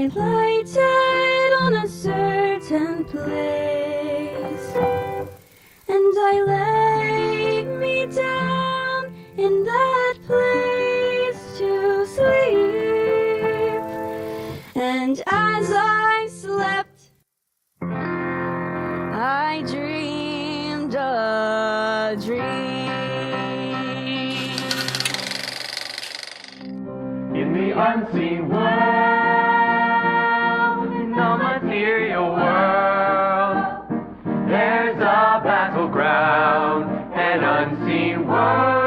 lighted on a certain place, and I lay me down in that place to sleep. And as I slept, I dreamed a dream. In the unseen world, in the material world, there's a battleground, an unseen world.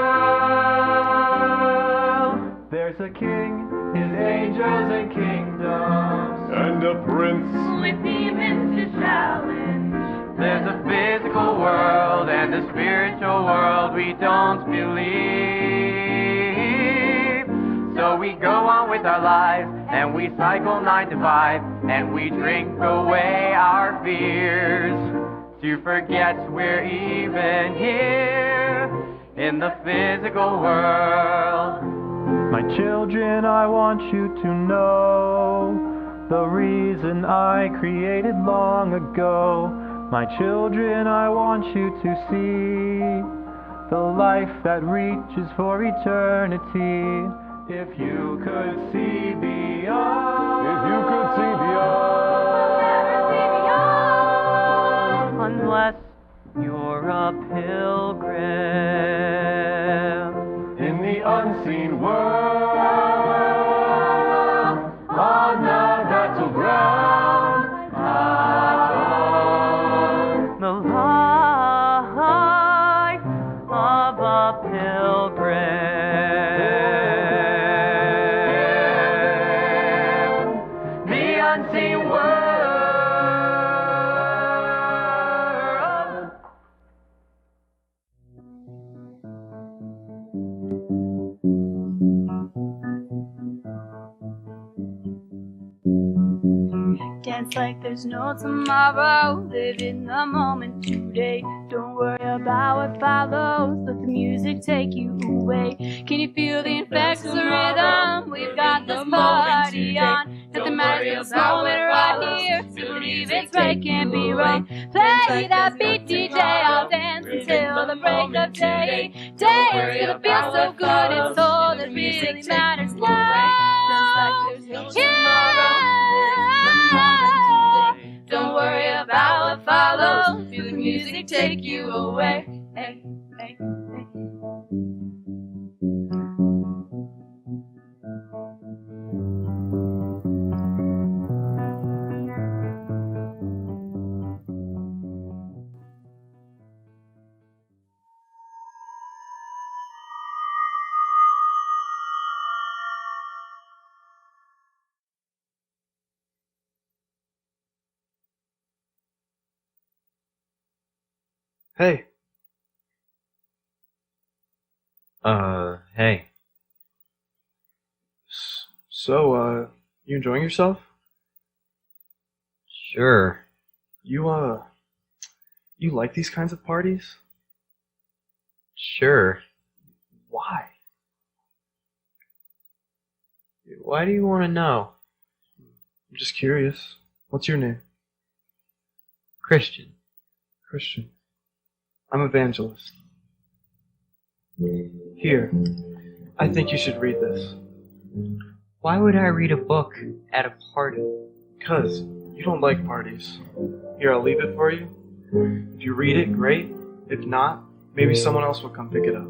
There's a king, his angels and kingdoms, and a prince with demons to challenge. There's a physical world and a spiritual world we don't believe. So we go on with our lives, and we cycle 9 to 5, and we drink away our fears to forget we're even here in the physical world. My children, I want you to know the reason I created long ago. My children, I want you to see the life that reaches for eternity. If you could see beyond, if you could see beyond, unless you're a pilgrim in the unseen world, on the battleground, the life of a pilgrim. Unseen world. Dance like there's no tomorrow. Live in the moment today. Don't worry about what follows. Let the music take you away. Can you feel the infectious rhythm? We've got this party on. Nothing matters, this moment right here. Believe it's right, can't be right. Play that beat, DJ. I'll dance until the break of day. Day is gonna feel so good. It's all that really matters now. Don't worry about what follows. Feel the music take you away. Hey, hey, hey. Hey. Hey. So, you enjoying yourself? Sure. You like these kinds of parties? Sure. Why? Why do you want to know? I'm just curious. What's your name? Christian. Christian. I'm Evangelist. Here. I think you should read this. Why would I read a book at a party? 'Cause you don't like parties. Here, I'll leave it for you. If you read it, great. If not, maybe someone else will come pick it up.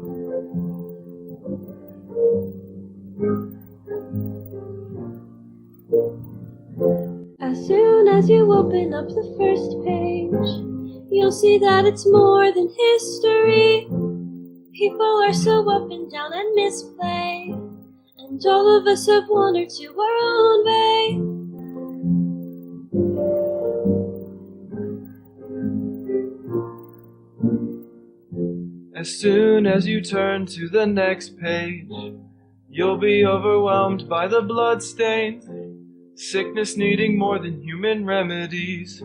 As soon as you open up the first page, you'll see that it's more than history. People are so up and down and misplay, and all of us have wandered to our own way. As soon as you turn to the next page, you'll be overwhelmed by the bloodstains. Sickness needing more than human remedies,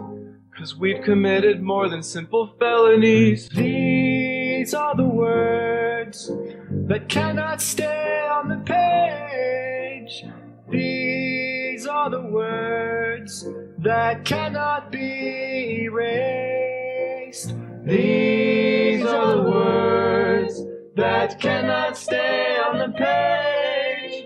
'cause we've committed more than simple felonies. These are the words that cannot stay on the page. These are are the words that cannot be erased. These are the words that cannot stay on the page.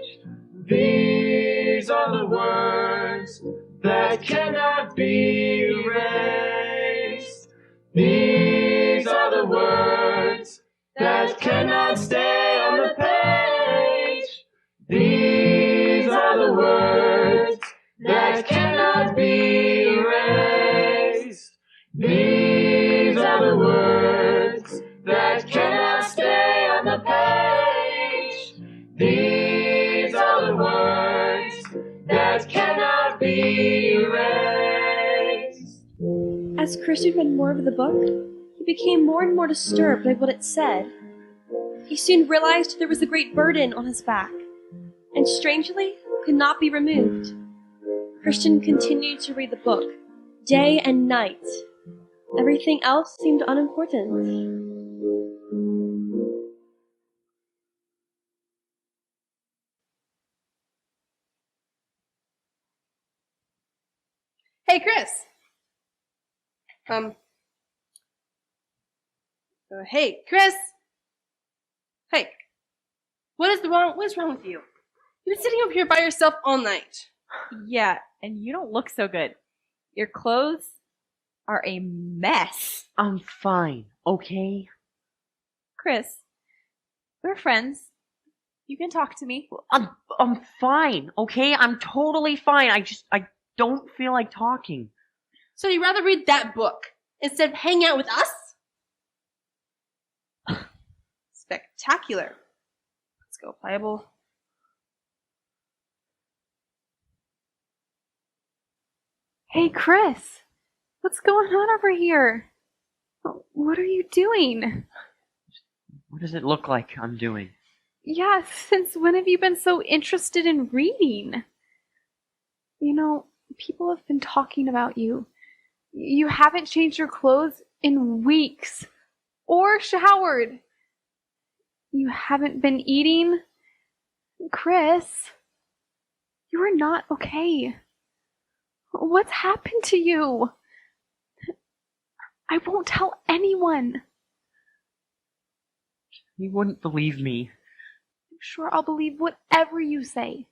These are the words that cannot be erased. These are the words that cannot stay on the page. These are the words that cannot be erased. These are the words that cannot stay on the page. These are the words that cannot be erased. As Christian read more of the book, he became more and more disturbed by what it said. He soon realized there was a great burden on his back, and strangely, could not be removed. Christian continued to read the book, day and night. Everything else seemed unimportant. Hey, Chris. Hey, Chris. Hey. What is wrong with you? You've been sitting up here by yourself all night. Yeah, and you don't look so good. Your clothes are a mess. I'm fine, okay? Chris, we're friends. You can talk to me. I'm fine, okay? I'm totally fine. I don't feel like talking. So you'd rather read that book instead of hang out with us? Spectacular. Let's go, Pliable. Hey, Chris. What's going on over here? What are you doing? What does it look like I'm doing? Yeah, since when have you been so interested in reading? You know, people have been talking about you. You haven't changed your clothes in weeks. Or showered. You haven't been eating. Chris, you are not okay. What's happened to you? I won't tell anyone. You wouldn't believe me. I'm sure I'll believe whatever you say.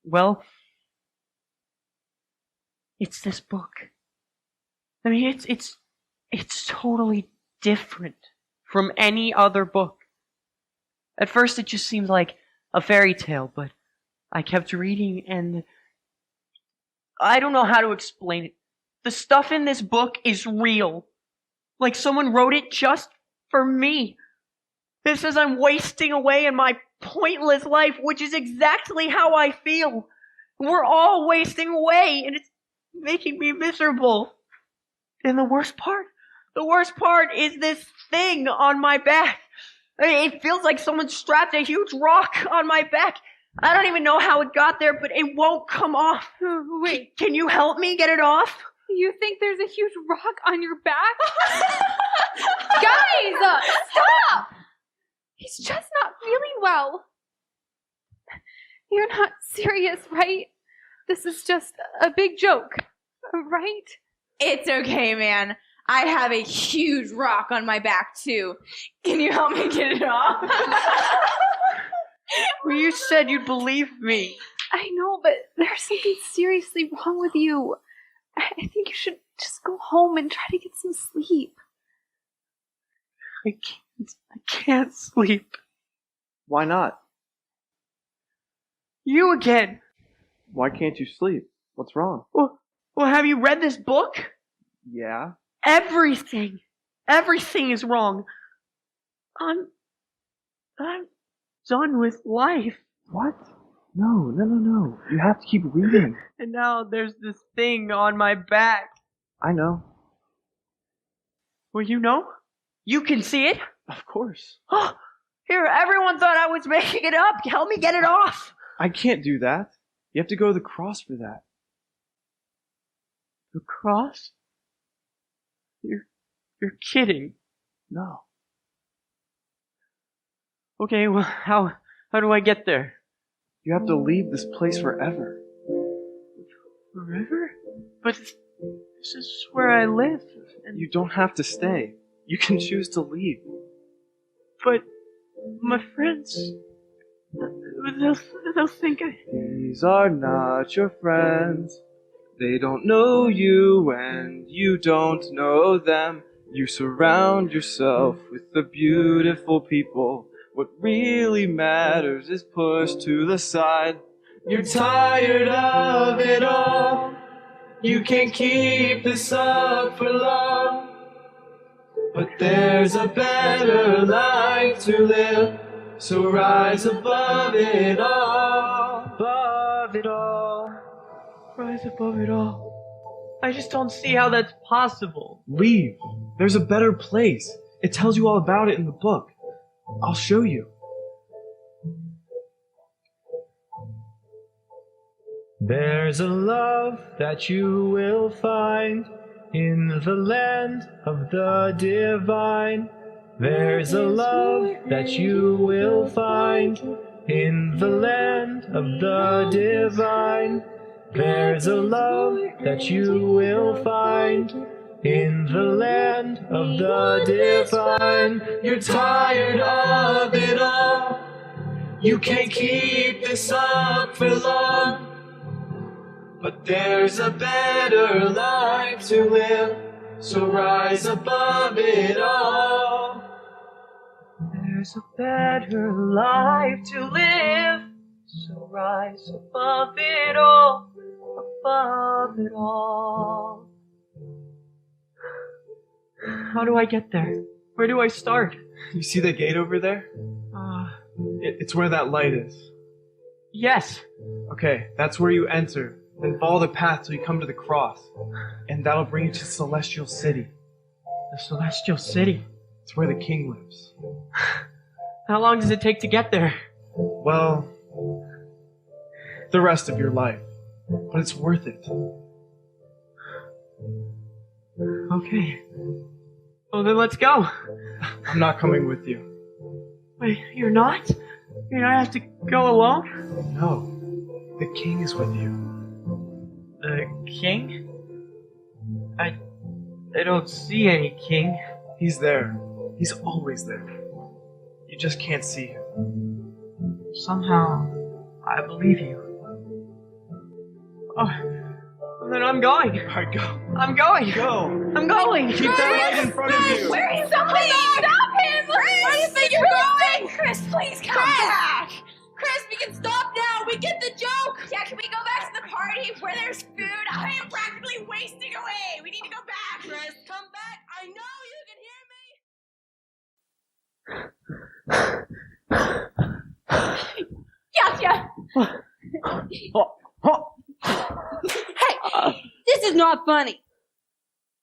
Well, it's this book. I mean, it's totally different from any other book. At first it just seemed like a fairy tale, but I kept reading and I don't know how to explain it. The stuff in this book is real. Like someone wrote it just for me. It says I'm wasting away in my pointless life, which is exactly how I feel. We're all wasting away, and it's making me miserable. And the worst part is this thing on my back. I mean, it feels like someone strapped a huge rock on my back. I don't even know how it got there, but it won't come off. Wait, Can you help me get it off? you think there's a huge rock on your back? Guys, stop! He's just not feeling well. You're not serious, right? This is just a big joke, right? It's okay, man. I have a huge rock on my back, too. Can you help me get it off? Well, you said you'd believe me. I know, but there's something seriously wrong with you. I think you should just go home and try to get some sleep. I can't sleep. Why not? You again. Why can't you sleep? What's wrong? Well, have you read this book? Yeah. Everything is wrong. I'm done with life. What? No. You have to keep reading. And now there's this thing on my back. I know. Well, you know? You can see it. Of course. Oh, here, everyone thought I was making it up. Help me get it off. I can't do that. You have to go to the cross for that. The cross? You're kidding. No. Okay, well, how do I get there? You have to leave this place forever. Forever? But this is where I live. And You don't have to stay. You can choose to leave. But my friends, they'll think I... These are not your friends. They don't know you and you don't know them. You surround yourself with the beautiful people. What really matters is pushed to the side. You're tired of it all. You can't keep this up for long. But there's a better life to live. So rise above it all. Above it all. Rise above it all. I just don't see how that's possible. Leave. There's a better place. It tells you all about it in the book. I'll show you. There's a love that you will find in the land of the divine. There's a love that you will find in the land of the divine. There's a love that you will find in the land of the divine. You're tired of it all. You can't keep this up for long. But there's a better life to live, so rise above it all. There's a better life to live, so rise above it all, above it all. How do I get there? Where do I start? You see the gate over there? It's where that light is. Yes. Okay, that's where you enter. Then follow the path till you come to the cross. And that'll bring you to the Celestial City. The Celestial City? It's where the king lives. How long does it take to get there? Well, the rest of your life. But it's worth it. Okay. Well, then let's go. I'm not coming with you. Wait, you're not? You don't have to go alone? No, the king is with you. The king? I don't see any king. He's there. He's always there. You just can't see him. Somehow, I believe you. Oh, then I'm going. Alright, go. I'm going. Go. I'm going. Keep that light in front of you. Where are you going? Stop him! Where do you think you're going? Chris, please come back! Chris, we can stop now! We get the joke! Yeah, can we go back to the party where there's food? I am practically wasting away! We need to go back! Chris, come back! I know you can hear me! Gotcha! Hey! This is not funny!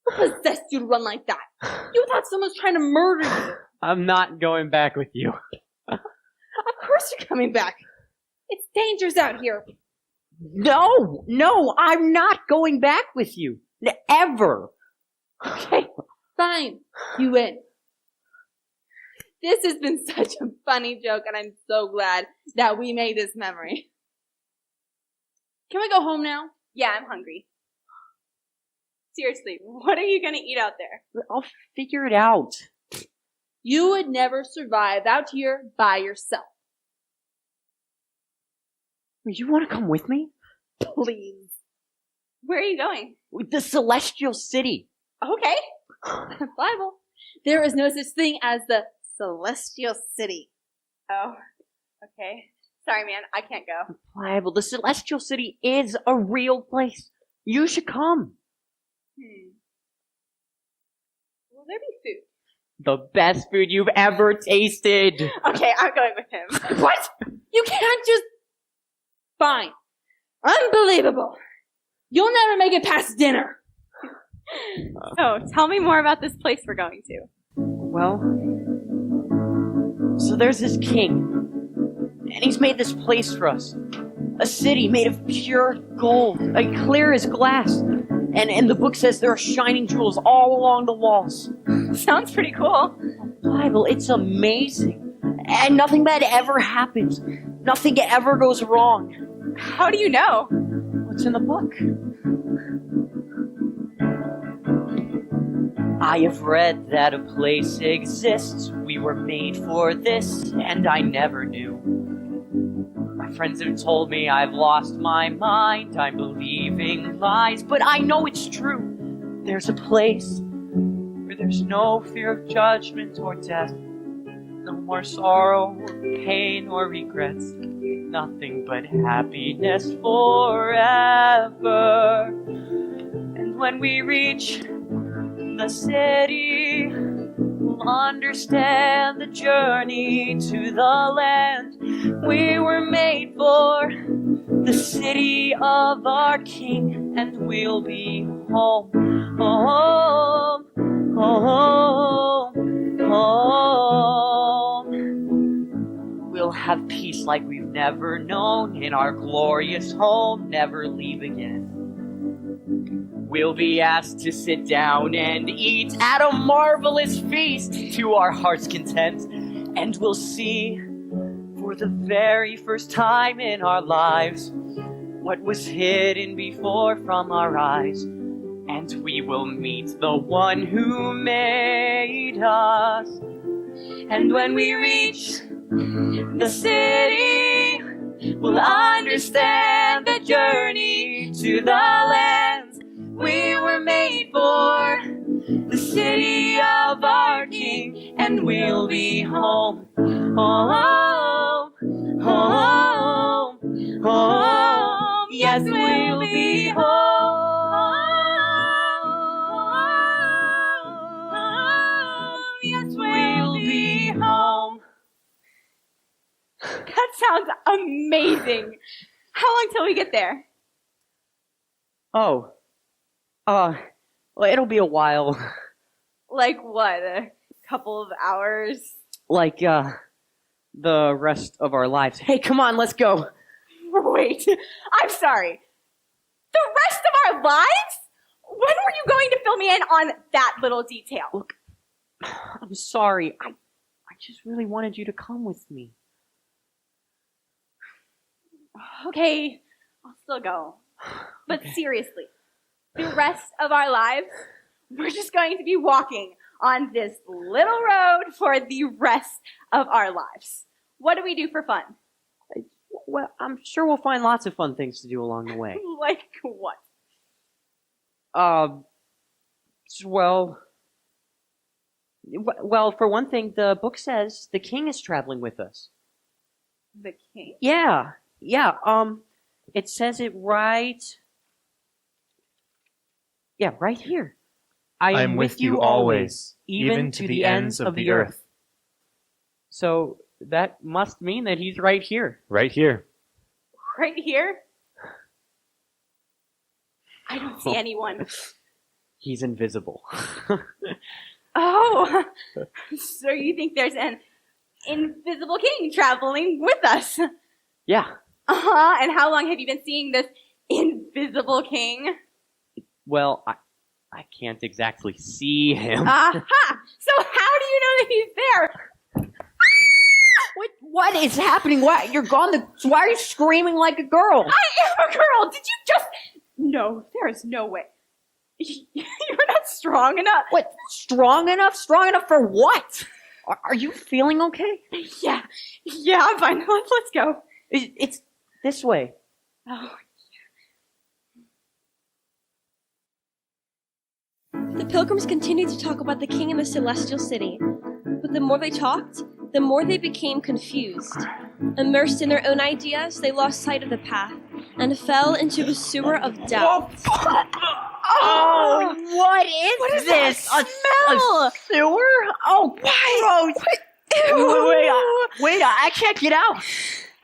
Who possessed you to run like that? You thought someone's trying to murder you! I'm not going back with you. Of course you're coming back! It's dangerous out here! No, I'm not going back with you. Ever. Okay, fine. You win. This has been such a funny joke, and I'm so glad that we made this memory. Can we go home now? Yeah, I'm hungry. Seriously, what are you gonna eat out there? I'll figure it out. You would never survive out here by yourself. You want to come with me? Please. Where are you going? The Celestial City. Okay. Bible. There is no such thing as the Celestial City. Oh, okay. Sorry, man. I can't go. Bible, the Celestial City is a real place. You should come. Will there be food? The best food you've ever tasted. Okay, I'm going with him. What? You can't just... Fine. Unbelievable. You'll never make it past dinner. So, tell me more about this place we're going to. Well, so there's this king, and he's made this place for us. A city made of pure gold, like clear as glass. And the book says there are shining jewels all along the walls. Sounds pretty cool. Bible, it's amazing. And nothing bad ever happens. Nothing ever goes wrong. How do you know? What's in the book? I have read that a place exists. We were made for this, and I never knew. My friends have told me I've lost my mind. I'm believing lies, but I know it's true. There's a place where there's no fear of judgment or death. No more sorrow or pain or regrets. Nothing but happiness forever. And when we reach the city, we'll understand the journey to the land we were made for, the city of our King, and we'll be home, home, home, home. We'll have peace like we've never known in our glorious home, never leave again. We'll be asked to sit down and eat at a marvelous feast to our heart's content. And we'll see for the very first time in our lives what was hidden before from our eyes. And we will meet the one who made us. And when we reach the city, we'll understand the journey to the land we were made for, the city of our King, and we'll be home, home, home, home. Yes, we'll be home. Yes, we'll be home. That sounds amazing. How long till we get there? Oh. Well, it'll be a while. Like what? A couple of hours? Like, the rest of our lives. Hey, come on, let's go. Wait, I'm sorry. The rest of our lives? When were you going to fill me in on that little detail? Look, I'm sorry. I just really wanted you to come with me. Okay, I'll still go. But seriously, the rest of our lives, we're just going to be walking on this little road for the rest of our lives. What do we do for fun? Well, I'm sure we'll find lots of fun things to do along the way. Like what? Well, for one thing, the book says the king is traveling with us. The king? Yeah, it says it right... Yeah, right here. I am with you always, even to the ends of the earth. So that must mean that he's right here. Right here. Right here? I don't see anyone. He's invisible. Oh, so you think there's an invisible king traveling with us? Yeah. Uh-huh, and how long have you been seeing this invisible king? Well, I can't exactly see him. Aha! So how do you know that he's there? What is happening? Why you're gone? Why are you screaming like a girl? I am a girl! Did you just... No, there is no way. You're not strong enough. What? Strong enough? Strong enough for what? Are you feeling okay? Yeah, I'm fine. Let's go. It's this way. Oh. The pilgrims continued to talk about the king in the celestial city, but the more they talked, the more they became confused. Immersed in their own ideas, they lost sight of the path and fell into a sewer of doubt. Oh, what is this? That smell? A sewer? Oh, gross. Wait, I can't get out.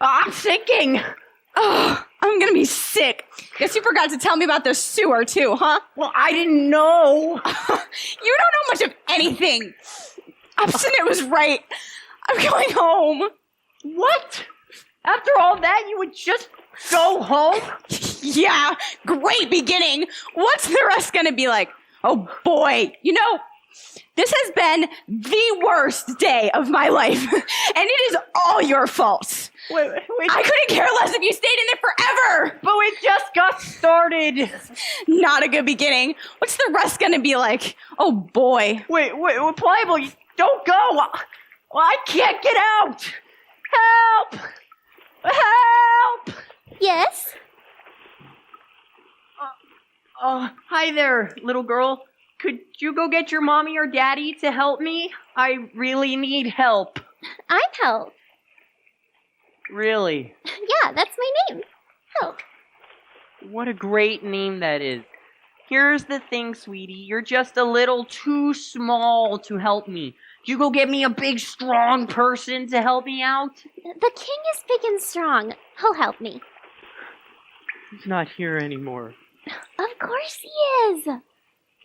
I'm sinking. Oh, I'm gonna be sick. Guess you forgot to tell me about the sewer too, huh? Well, I didn't know. You don't know much of anything. Obstinate was right. I'm going home. What? After all that, you would just go home? Yeah, great beginning. What's the rest gonna be like? Oh boy, you know, this has been the worst day of my life, and it is all your fault. Wait. I couldn't care less if you stayed in there forever! But we just got started. Not a good beginning. What's the rest gonna be like? Oh boy. Wait, Pliable, you don't go. I can't get out. Help! Yes? Hi there, little girl. Could you go get your mommy or daddy to help me? I really need help. I'm Help. Really? Yeah, that's my name. Help. What a great name that is. Here's the thing, sweetie. You're just a little too small to help me. You go get me a big, strong person to help me out? The king is big and strong. He'll help me. He's not here anymore. Of course he is.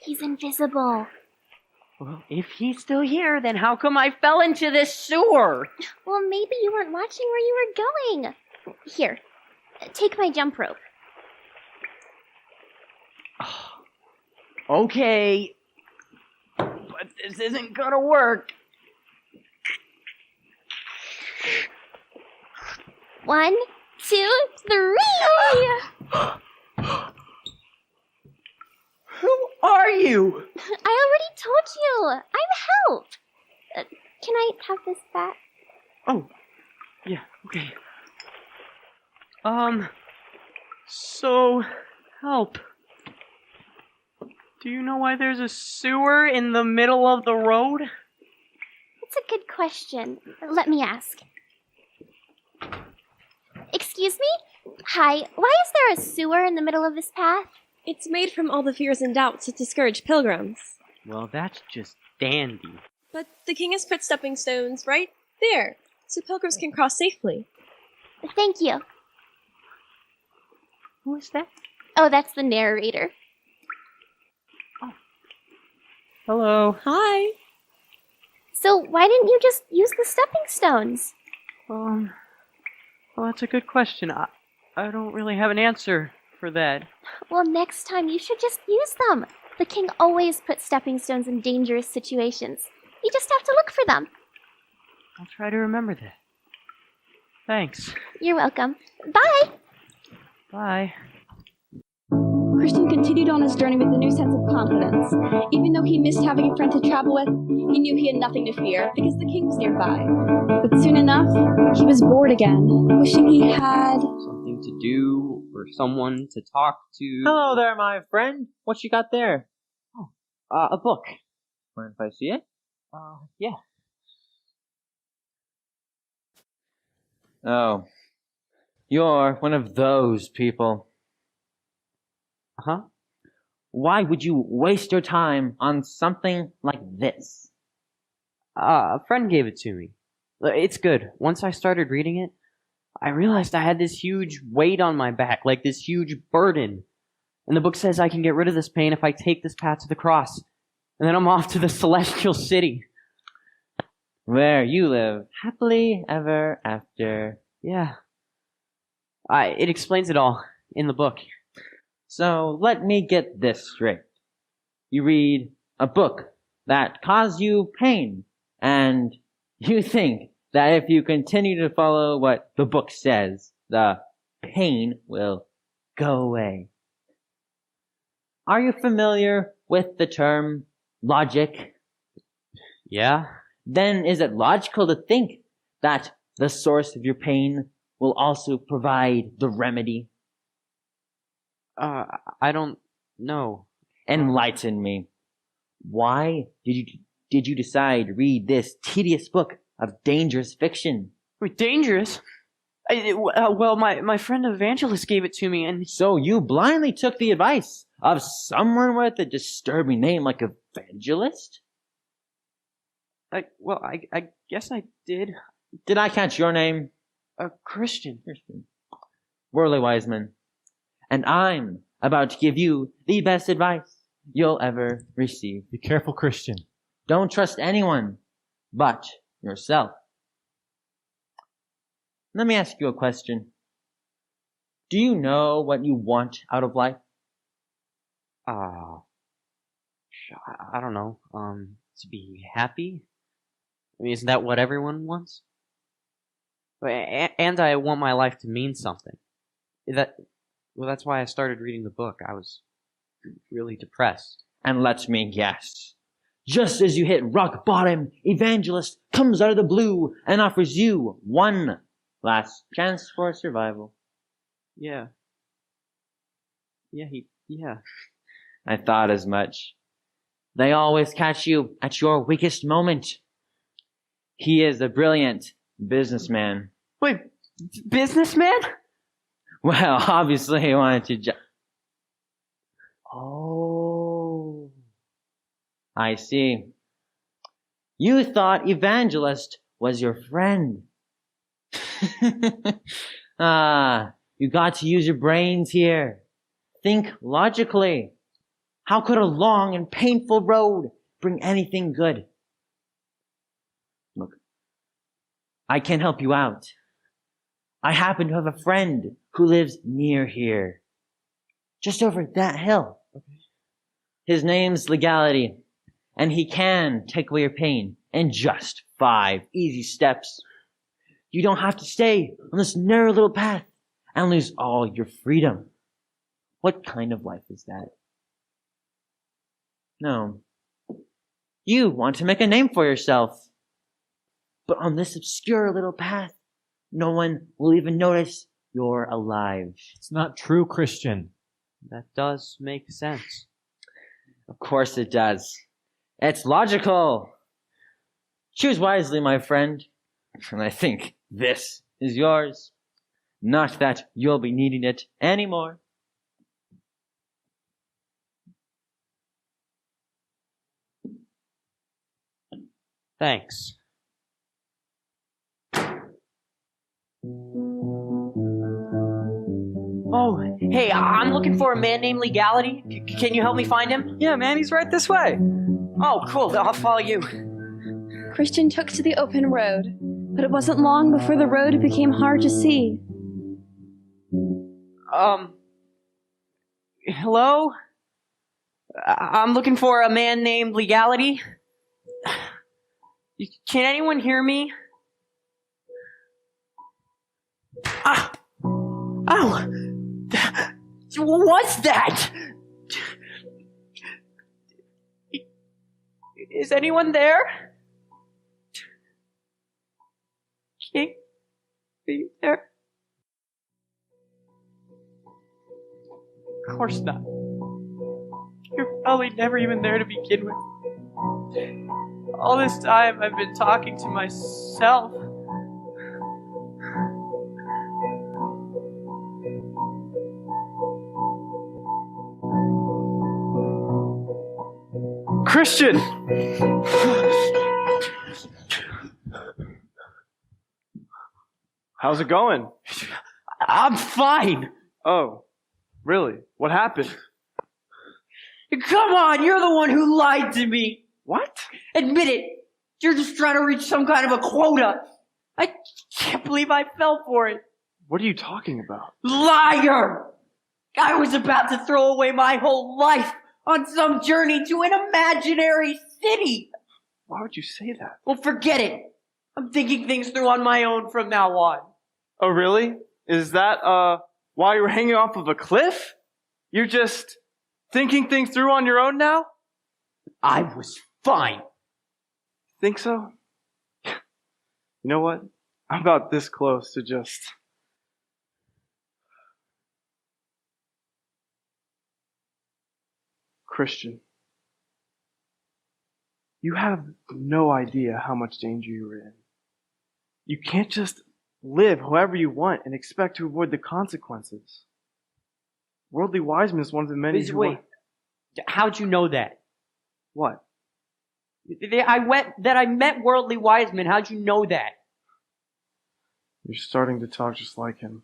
He's invisible. Well, if he's still here, then how come I fell into this sewer? Well, maybe you weren't watching where you were going. Here, take my jump rope. Okay. But this isn't gonna work. 1, 2, 3. Who are you? I already told you. I'm Help. Can I have this back? Oh, yeah, okay. So, Help. Do you know why there's a sewer in the middle of the road? That's a good question. Let me ask. Excuse me? Hi, why is there a sewer in the middle of this path? It's made from all the fears and doubts to discourage pilgrims. Well, that's just dandy. But the king has put stepping stones right there, so pilgrims can cross safely. Thank you. Who is that? Oh, that's the narrator. Hello. Hi. So why didn't you just use the stepping stones? Well, that's a good question. I don't really have an answer for that. Well, next time you should just use them. The king always puts stepping stones in dangerous situations. You just have to look for them. I'll try to remember that. Thanks. You're welcome. Bye! Bye. Christian continued on his journey with a new sense of confidence. Even though he missed having a friend to travel with, he knew he had nothing to fear because the king was nearby. But soon enough, he was bored again, wishing he had Something to do or someone to talk to. Hello there, my friend. What you got there? A book. Mind if I see it? Yeah. Oh. You're one of those people. Huh? Why would you waste your time on something like this? A friend gave it to me. It's good. Once I started reading it, I realized I had this huge weight on my back, like this huge burden. And the book says I can get rid of this pain if I take this path to the cross. And then I'm off to the celestial city. Where you live happily ever after. Yeah. It explains it all in the book. So let me get this straight. You read a book that caused you pain, and you think that if you continue to follow what the book says, the pain will go away. Are you familiar with the term logic? Yeah? Then is it logical to think that the source of your pain will also provide the remedy? I don't know. Enlighten me. Why did you decide to read this tedious book of dangerous fiction? Wait, dangerous? Well, my friend Evangelist gave it to me, and... So you blindly took the advice of someone with a disturbing name like Evangelist? I guess I did. Did I catch your name? Christian. Worldly Wiseman. And I'm about to give you the best advice you'll ever receive. Be careful, Christian. Don't trust anyone but yourself. Let me ask you a question. Do you know what you want out of life? I don't know. To be happy? I mean, isn't that what everyone wants? And I want my life to mean something. That's why I started reading the book. I was really depressed. And let me guess. Just as you hit rock bottom, Evangelist comes out of the blue and offers you one last chance for survival. Yeah. Yeah. I thought as much. They always catch you at your weakest moment. He is a brilliant businessman. Wait, businessman? Well, obviously he wanted to Oh. I see. You thought Evangelist was your friend. You got to use your brains here. Think logically. How could a long and painful road bring anything good? Look, I can help you out. I happen to have a friend who lives near here. Just over that hill. His name's Legality, and he can take away your pain in just 5 easy steps. You don't have to stay on this narrow little path and lose all your freedom. What kind of life is that? No. You want to make a name for yourself. But on this obscure little path, no one will even notice you're alive. It's not true, Christian. That does make sense. Of course it does. It's logical. Choose wisely, my friend. And I think this is yours. Not that you'll be needing it anymore. Thanks. Oh, hey, I'm looking for a man named Legality. Can you help me find him? Yeah, man, he's right this way. Oh, cool. I'll follow you. Christian took to the open road, but it wasn't long before the road became hard to see. Hello? I'm looking for a man named Legality. Can anyone hear me? Ah! Ow! What's that? Is anyone there? King? Are you there? Of course not. You're probably never even there to begin with. All this time I've been talking to myself. Christian! How's it going? I'm fine. Oh, really? What happened? Come on, you're the one who lied to me. What? Admit it. You're just trying to reach some kind of a quota. I can't believe I fell for it. What are you talking about? Liar! I was about to throw away my whole life on some journey to an imaginary city. Why would you say that? Well, forget it. I'm thinking things through on my own from now on. Oh, really? Is that, while you were hanging off of a cliff? You're just thinking things through on your own now? I was fine. Think so? You know what? I'm about this close to just... Christian, you have no idea how much danger you're in. You can't just live however you want and expect to avoid the consequences. Worldly Wiseman is one of the many who... Wait, how'd you know that? What? I met Worldly Wiseman. How'd you know that? You're starting to talk just like him.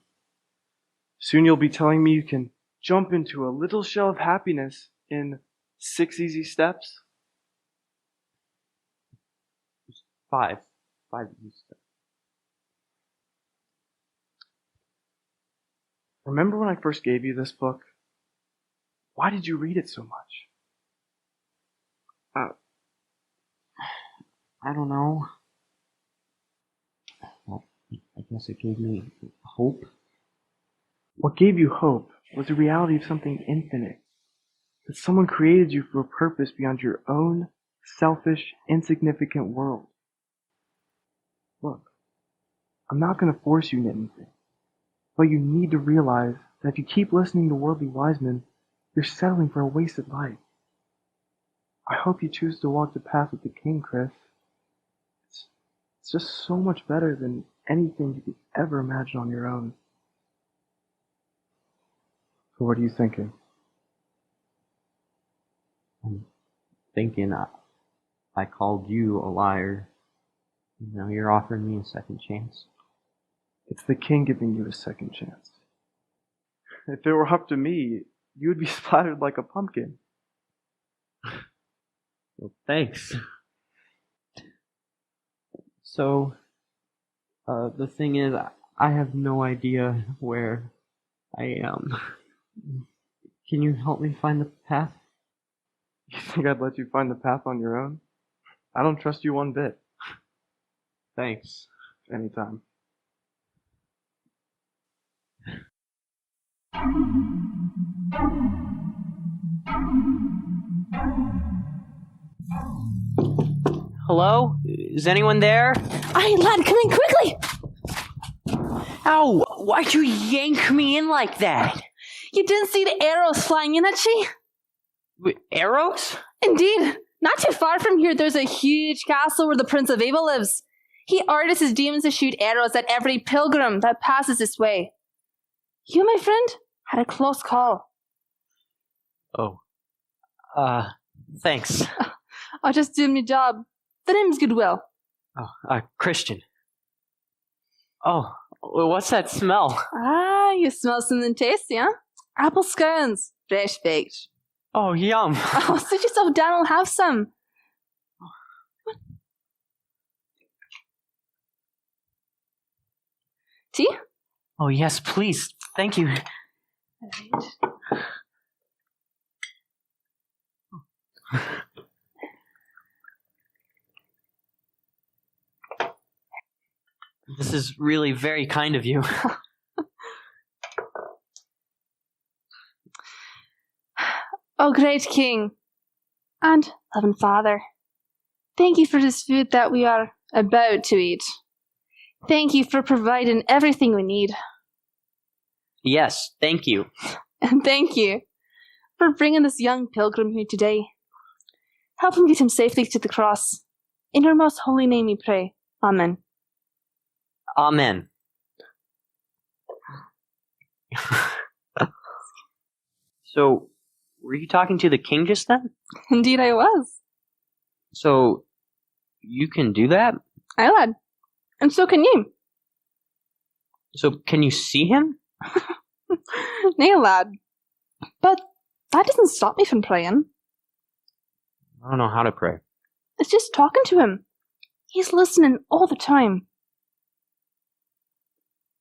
Soon you'll be telling me you can jump into a little shell of happiness in 6 easy steps? 5 easy steps. Remember when I first gave you this book? Why did you read it so much? I don't know. I guess it gave me hope. What gave you hope was the reality of something infinite. That someone created you for a purpose beyond your own selfish, insignificant world. Look, I'm not going to force you into anything, but you need to realize that if you keep listening to worldly wise men, you're settling for a wasted life. I hope you choose to walk the path of the king, Chris. It's just so much better than anything you could ever imagine on your own. So what are you thinking? I'm thinking I called you a liar. Now you're offering me a second chance. It's the king giving you a second chance. If it were up to me, you would be splattered like a pumpkin. Well, thanks. So, the thing is, I have no idea where I am. Can you help me find the path? You think I'd let you find the path on your own? I don't trust you one bit. Thanks. Anytime. Hello? Is anyone there? Aye, lad, come in quickly! Ow! Why'd you yank me in like that? You didn't see the arrows flying in at she? Arrows? Indeed. Not too far from here, there's a huge castle where the Prince of Evil lives. He orders his demons to shoot arrows at every pilgrim that passes this way. You, my friend, had a close call. Oh. Thanks. I'll just do my job. The name's Goodwill. Oh, Christian. Oh, what's that smell? Ah, you smell something tasty, huh? Apple scones, fresh baked. Oh, yum. Oh, sit yourself down, I'll have some. Tea? Oh, yes, please. Thank you. Right. This is really very kind of you. Oh, great King and loving Father, thank you for this food that we are about to eat. Thank you for providing everything we need. Yes, thank you. And thank you for bringing this young pilgrim here today. Help him get him safely to the cross. In your most holy name we pray. Amen. Amen. So, were you talking to the king just then? Indeed I was. So, you can do that? Aye, lad. And so can you. So, can you see him? Nay, lad. But that doesn't stop me from praying. I don't know how to pray. It's just talking to him. He's listening all the time.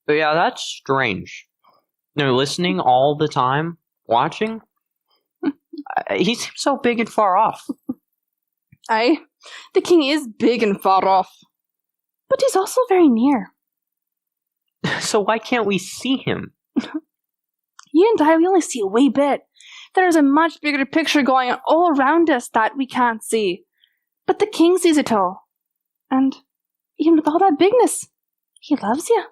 But yeah, that's strange. No, listening all the time, watching. He seems so big and far off. Aye, the king is big and far off. But he's also very near. So why can't we see him? You and I, we only see a wee bit. There's a much bigger picture going on all around us that we can't see. But the king sees it all. And even with all that bigness, he loves you.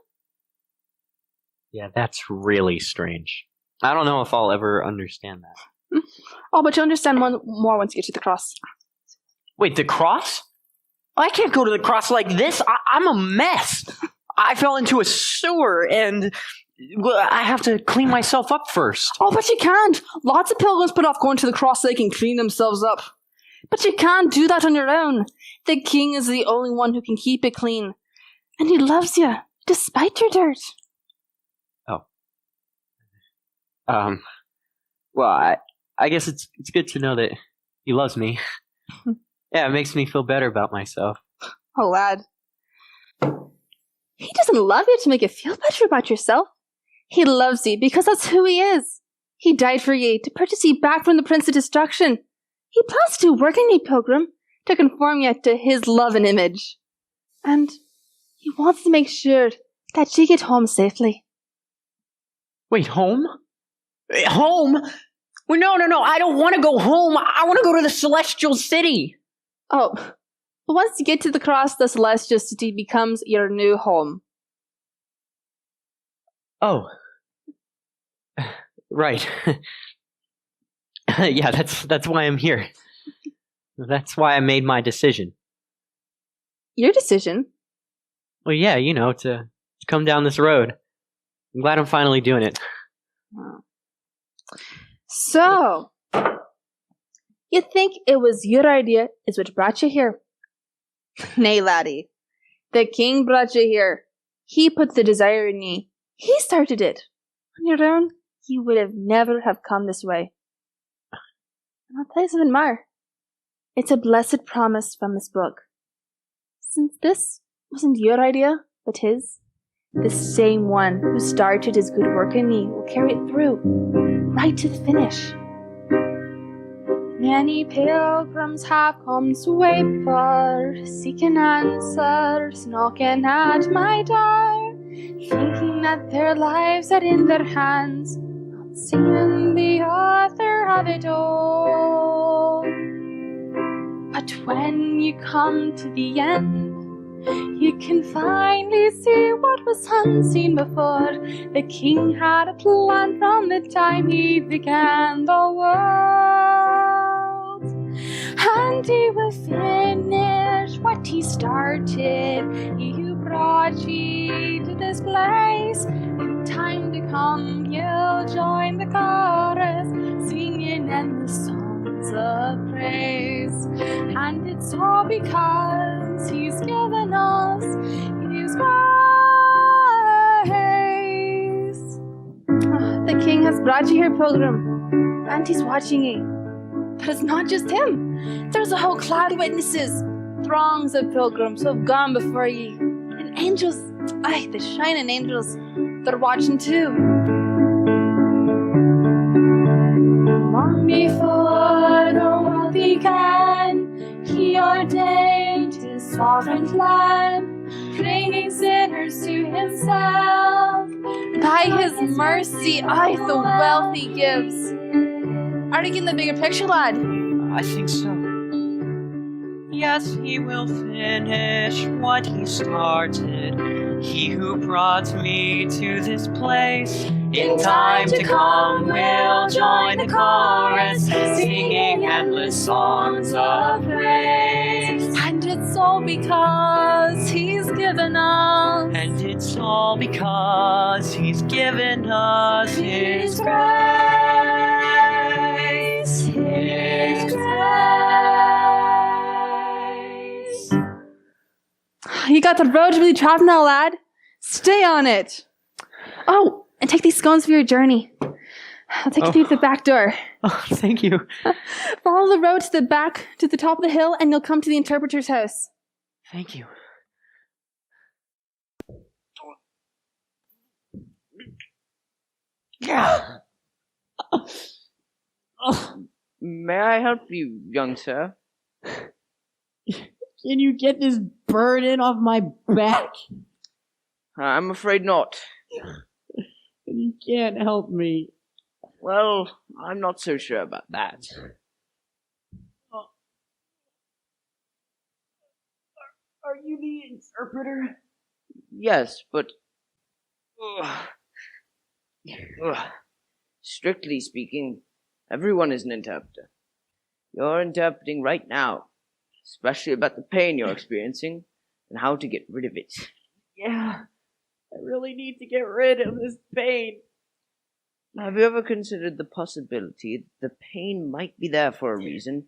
Yeah, that's really strange. I don't know if I'll ever understand that. Oh, but you'll understand more once you get to the cross. Wait, the cross? I can't go to the cross like this. I'm a mess. I fell into a sewer and I have to clean myself up first. Oh, but you can't. Lots of pilgrims put off going to the cross so they can clean themselves up. But you can't do that on your own. The king is the only one who can keep it clean. And he loves you, despite your dirt. Oh. Well, I guess it's good to know that he loves me. Yeah, it makes me feel better about myself. Oh, lad. He doesn't love you to make you feel better about yourself. He loves you because that's who he is. He died for you to purchase you back from the Prince of Destruction. He plans to work in you, pilgrim, to conform you to his love and image. And he wants to make sure that she get home safely. Wait, home? Home? Well, no, I don't want to go home. I want to go to the Celestial City. Oh, but once you get to the cross, the Celestial City becomes your new home. Oh. Right. Yeah, that's why I'm here. That's why I made my decision. Your decision? Well, yeah, to come down this road. I'm glad I'm finally doing it. So, you think it was your idea is what brought you here? Nay, laddie. The king brought you here. He put the desire in you. He started it. On your own, you would have never have come this way. And I'll tell you something more. It's a blessed promise from this book. Since this wasn't your idea, but his, the same one who started his good work in me will carry it through, right to the finish. Many pilgrims have come to way before, seeking answers, knocking at my door, thinking that their lives are in their hands, not seeing the author of it all. But when you come to the end, you can finally see what was unseen before. The king had a plan from the time he began the world, and he will finish what he started. He who brought you to this place, in time to come you'll join the chorus, singing endless songs of praise. And it's all because he's given us his grace. The king has brought you here, Pilgrim, and he's watching you. But it's not just him. There's a whole cloud of witnesses, throngs of pilgrims who have gone before you. And angels, the shining angels, they're watching too. Long before the world began, he ordained his sovereign plan, bringing sinners to himself. By his mercy, the wealth he gives. Are you getting the bigger picture, lad? I think so. Yes, he will finish what he started. He who brought me to this place, in time to come will join the chorus, singing endless songs of praise. And it's all because he's given us. And it's all because he's given us his grace. His grace. You got the road really traveled now, lad. Stay on it. Oh, and take these scones for your journey. I'll take you through the back door. Oh, thank you. Follow the road to the back, to the top of the hill, and you'll come to the interpreter's house. Thank you. Yeah. May I help you, young sir? Can you get this burden off my back? I'm afraid not. You can't help me. Well, I'm not so sure about that. Are you the interpreter? Yes, but... strictly speaking, everyone is an interpreter. You're interpreting right now, especially about the pain you're experiencing and how to get rid of it. Yeah, I really need to get rid of this pain. Have you ever considered the possibility that the pain might be there for a reason?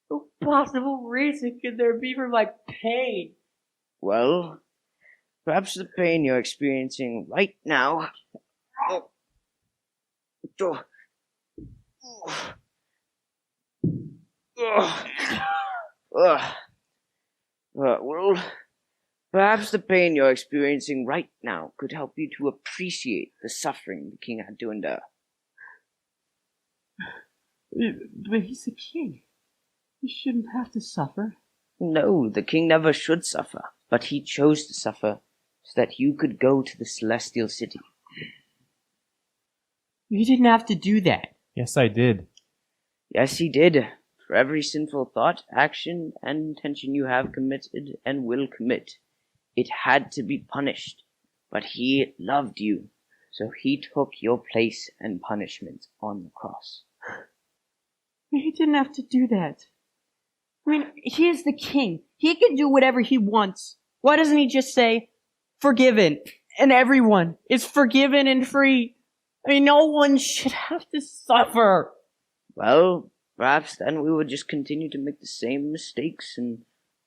What possible reason could there be for my pain? Well, perhaps the pain you're experiencing right now... Well, perhaps the pain you're experiencing right now could help you to appreciate the suffering the king had to endure. But he's a king. He shouldn't have to suffer. No, the king never should suffer, but he chose to suffer so that you could go to the celestial city. You didn't have to do that. Yes, I did. Yes, he did. For every sinful thought, action, and intention you have committed and will commit, it had to be punished. But he loved you, so he took your place and punishment on the cross. He didn't have to do that. I mean, he is the king. He can do whatever he wants. Why doesn't he just say, forgiven, and everyone is forgiven and free? I mean, no one should have to suffer. Well, perhaps then we would just continue to make the same mistakes and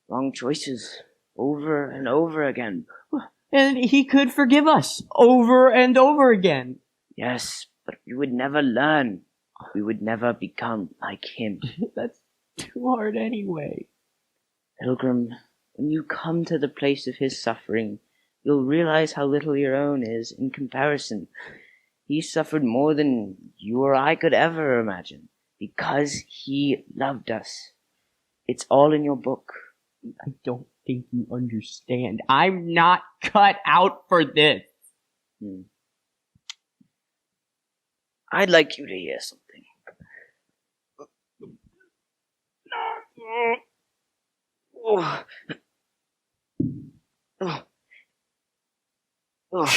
wrong choices over and over again. And he could forgive us over and over again. Yes, but we would never learn. We would never become like him. That's too hard anyway. Pilgrim, when you come to the place of his suffering, you'll realize how little your own is in comparison. He suffered more than you or I could ever imagine, because he loved us. It's all in your book. I don't think you understand. I'm not cut out for this. I'd like you to hear something. Oh. Oh. Oh.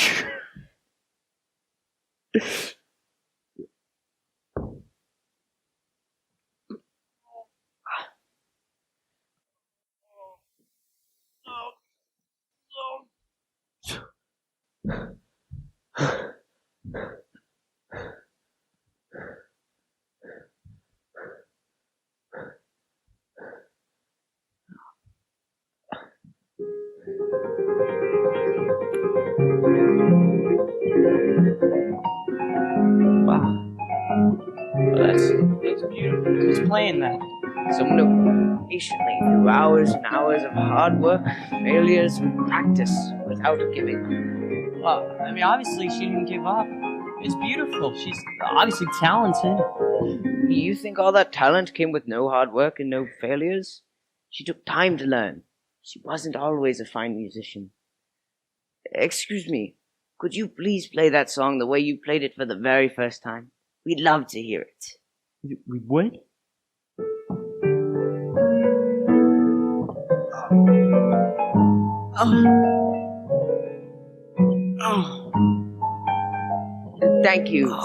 Wow. That's beautiful. Who's playing that? Someone who patiently, through hours and hours of hard work, failures, and practice, without giving. Well, I mean, obviously she didn't give up. It's beautiful. She's obviously talented. You think all that talent came with no hard work and no failures? She took time to learn. She wasn't always a fine musician. Excuse me, could you please play that song the way you played it for the very first time? We'd love to hear it. We would?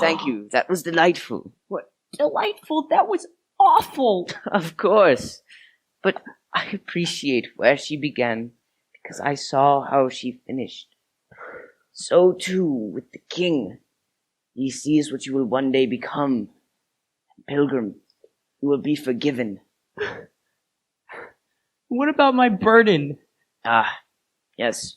Thank you. That was delightful. What? Delightful? That was awful. Of course. But I appreciate where she began, because I saw how she finished. So too with the king. He sees what you will one day become. Pilgrim, you will be forgiven. What about my burden? Yes.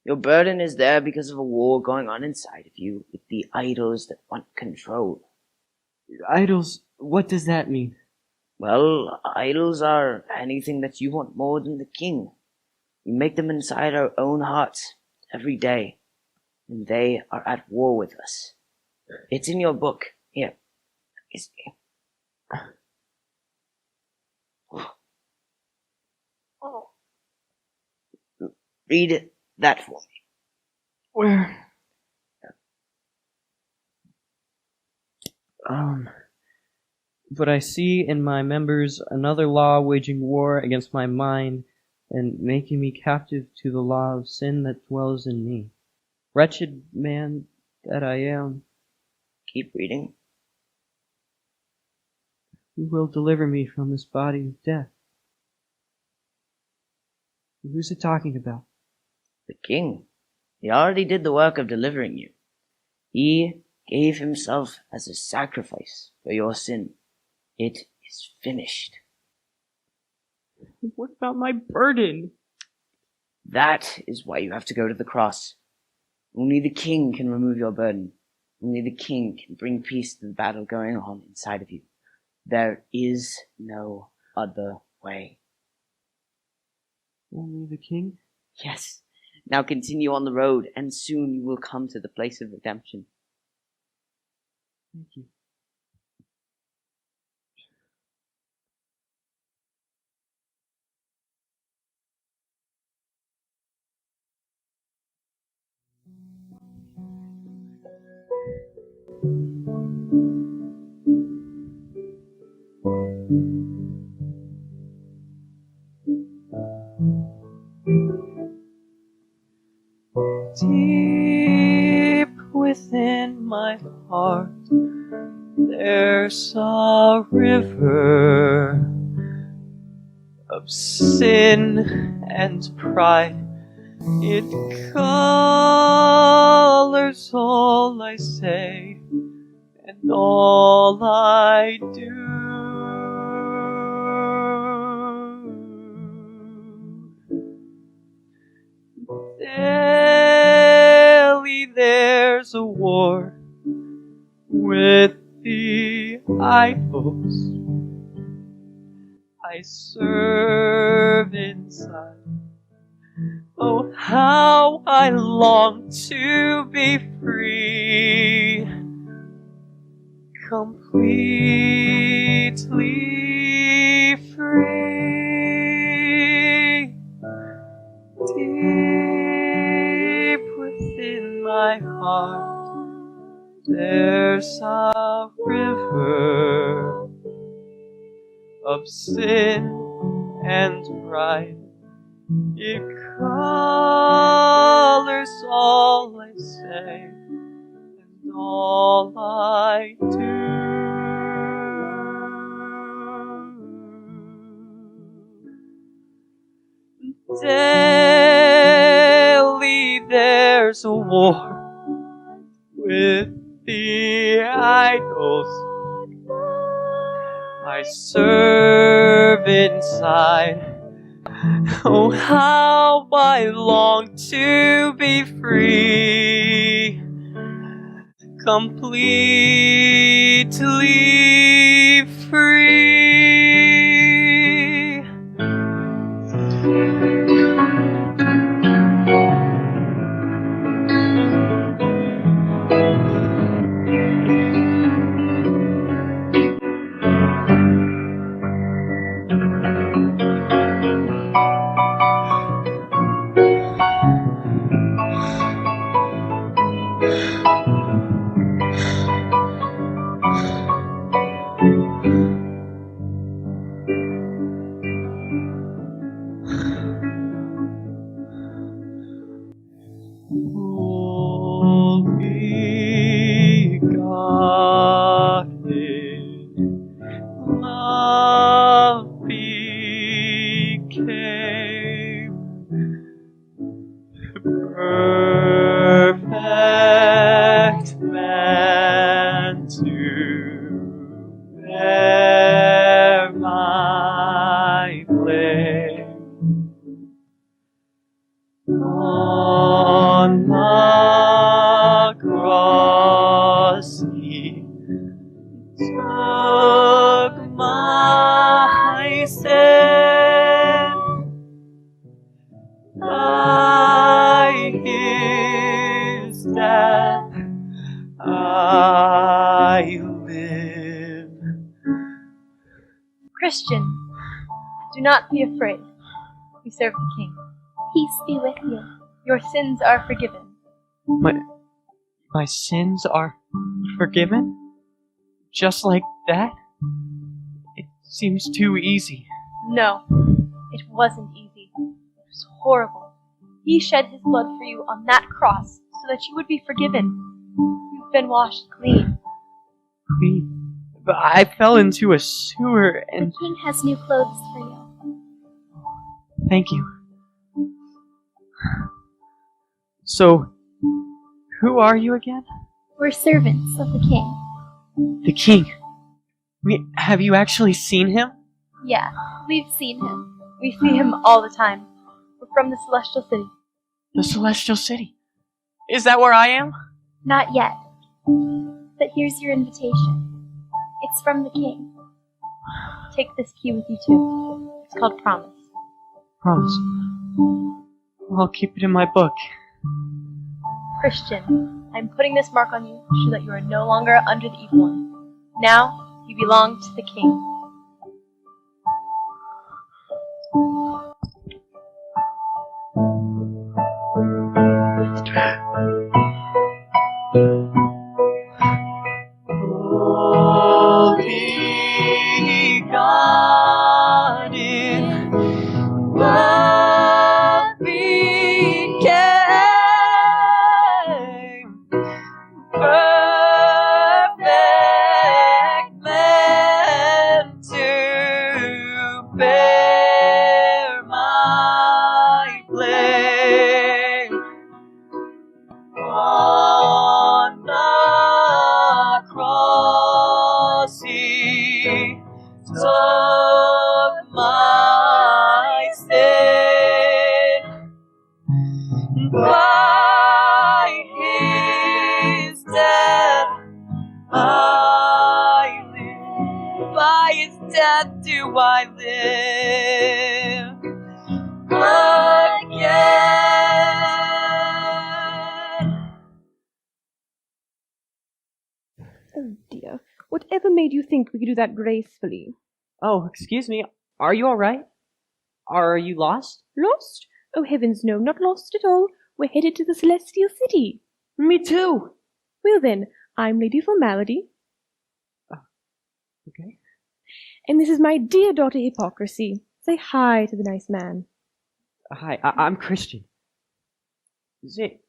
Your burden is there because of a war going on inside of you with the idols that want control. Idols? What does that mean? Well, idols are anything that you want more than the king. We make them inside our own hearts every day, and they are at war with us. It's in your book. Here. Read that for me. Where? But I see in my members another law waging war against my mind and making me captive to the law of sin that dwells in me. Wretched man that I am. Keep reading. Who will deliver me from this body of death? Who's it talking about? The king. He already did the work of delivering you. He gave himself as a sacrifice for your sin. It is finished. What about my burden? That is why you have to go to the cross. Only the king can remove your burden. Only the king can bring peace to the battle going on inside of you. There is no other way. Only the king? Yes. Now continue on the road, and soon you will come to the place of redemption. Thank you. my heart there's a river of sin and pride. It colors all I say and all I do. Daily there's a war with the idols I serve inside. Oh, how I long to be free, completely free. Deep within my heart, there's a river of sin and pride. It colors all I say and all I do. Daily there's a war with the idols I serve inside. Oh, how I long to be free, completely free. Holy God, love became perfect man to bear my blame. On the cross he took my sin. By his death I live. Christian, do not be afraid. We serve the King. Peace be with you. Your sins are forgiven. My sins are forgiven? Just like that? It seems too easy. No, it wasn't easy. It was horrible. He shed his blood for you on that cross so that you would be forgiven. You've been washed clean. But I fell into a sewer and... The King has new clothes for you. Thank you. So, who are you again? We're servants of the King. The King? Have you actually seen him? Yeah, we've seen him. We see him all the time. We're from the Celestial City. The Celestial City? Is that where I am? Not yet. But here's your invitation. It's from the King. Take this key with you too. It's called Promise. Promise. I'll keep it in my book. Christian, I'm putting this mark on you so that you are no longer under the evil one. Now, you belong to the King. Holy God, in love became perfect. By his death I live. By his death do I live again. Oh dear. Whatever made you think we could do that gracefully? Oh, excuse me. Are you alright? Are you lost? Lost? Oh heavens no, not lost at all. We're headed to the Celestial City. Me too. Well then, I'm Lady Formality. Okay. And this is my dear daughter Hypocrisy. Say hi to the nice man. Hi, I'm Christian. Say,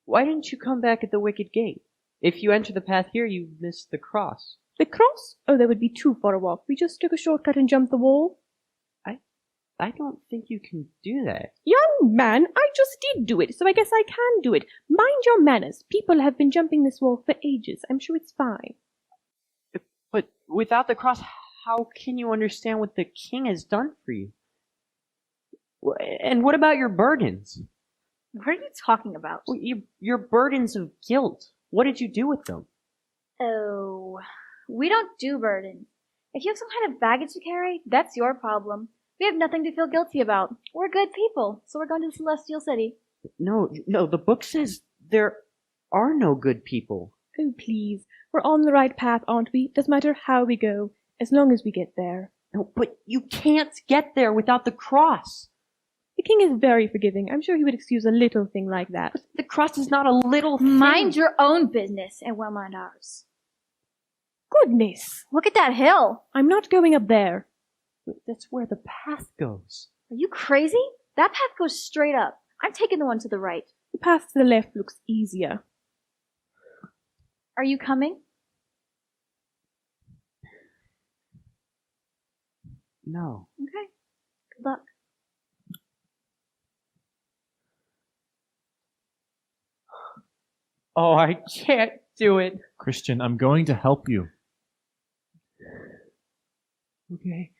why didn't you come back at the Wicket Gate? If you enter the path here, you miss the cross. The cross? Oh, that would be too far a walk. We just took a shortcut and jumped the wall. I don't think you can do that. Young man, I just did do it, so I guess I can do it. Mind your manners. People have been jumping this wall for ages. I'm sure it's fine. But without the cross, how can you understand what the king has done for you? And what about your burdens? What are you talking about? Well, your burdens of guilt. What did you do with them? Oh, we don't do burdens. If you have some kind of baggage to carry, that's your problem. We have nothing to feel guilty about. We're good people, so we're going to the Celestial City. No, the book says there are no good people. Oh, please. We're on the right path, aren't we? Doesn't matter how we go, as long as we get there. No, but you can't get there without the cross. The king is very forgiving. I'm sure he would excuse a little thing like that. But the cross is not a little thing. Mind your own business, and we'll mind ours. Goodness! Look at that hill. I'm not going up there. That's where the path goes. Are you crazy? That path goes straight up. I'm taking the one to the right. The path to the left looks easier. Are you coming? No. Okay. Good luck. Oh, I can't do it. Christian, I'm going to help you. Okay.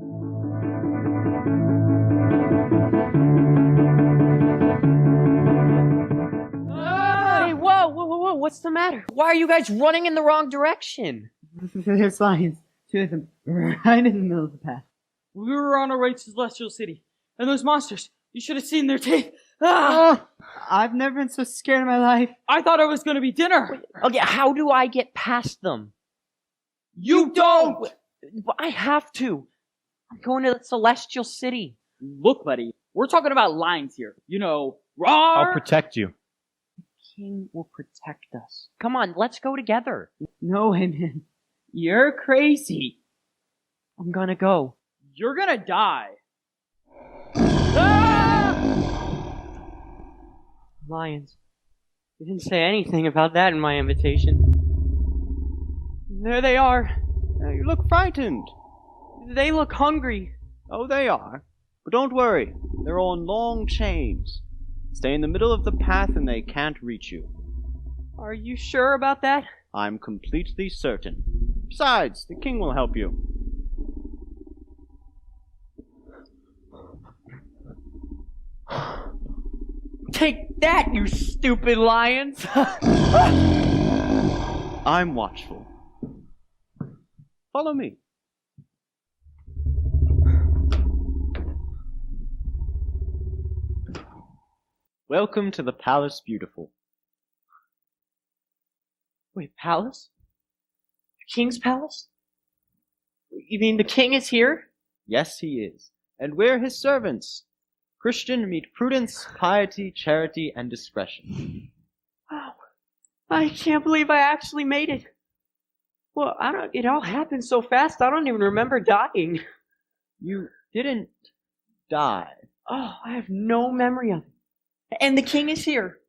Hey, whoa, what's the matter? Why are you guys running in the wrong direction? There's lions. Two of them right in the middle of the path. We were on our way to Celestial City, and those monsters, you should have seen their teeth. Oh, I've never been so scared in my life. I thought it was going to be dinner. Okay, how do I get past them? You don't! I have to. I'm going to the Celestial City. Look, buddy, we're talking about lions here. You know, roar! I'll protect you. The king will protect us. Come on, let's go together. No way, man. You're crazy. I'm gonna go. You're gonna die. Lions. You didn't say anything about that in my invitation. There they are. You look frightened. They look hungry. Oh, they are. But don't worry. They're on long chains. Stay in the middle of the path and they can't reach you. Are you sure about that? I'm completely certain. Besides, the king will help you. Take that, you stupid lions! I'm watchful. Follow me. Welcome to the Palace Beautiful. Wait, palace? The king's palace? You mean the king is here? Yes, he is. And we're his servants. Christian, meet prudence, piety, charity, and discretion. Wow. I can't believe I actually made it. Well, it all happened so fast, I don't even remember dying. You didn't die. Oh, I have no memory of it. And the king is here.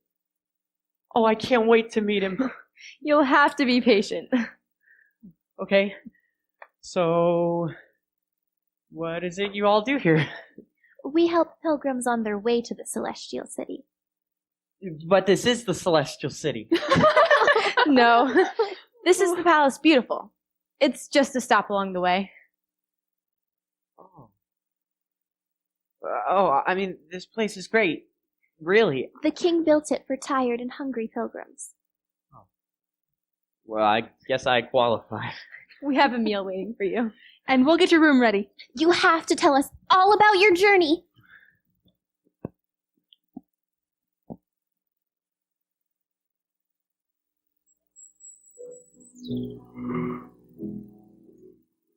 Oh, I can't wait to meet him. You'll have to be patient. Okay. So, what is it you all do here? We help pilgrims on their way to the Celestial City. But this is the Celestial City. No. This is the Palace Beautiful. It's just a stop along the way. Oh. I mean, this place is great. Really. The king built it for tired and hungry pilgrims. Well, I guess I qualify. We have a meal waiting for you. And we'll get your room ready. You have to tell us all about your journey.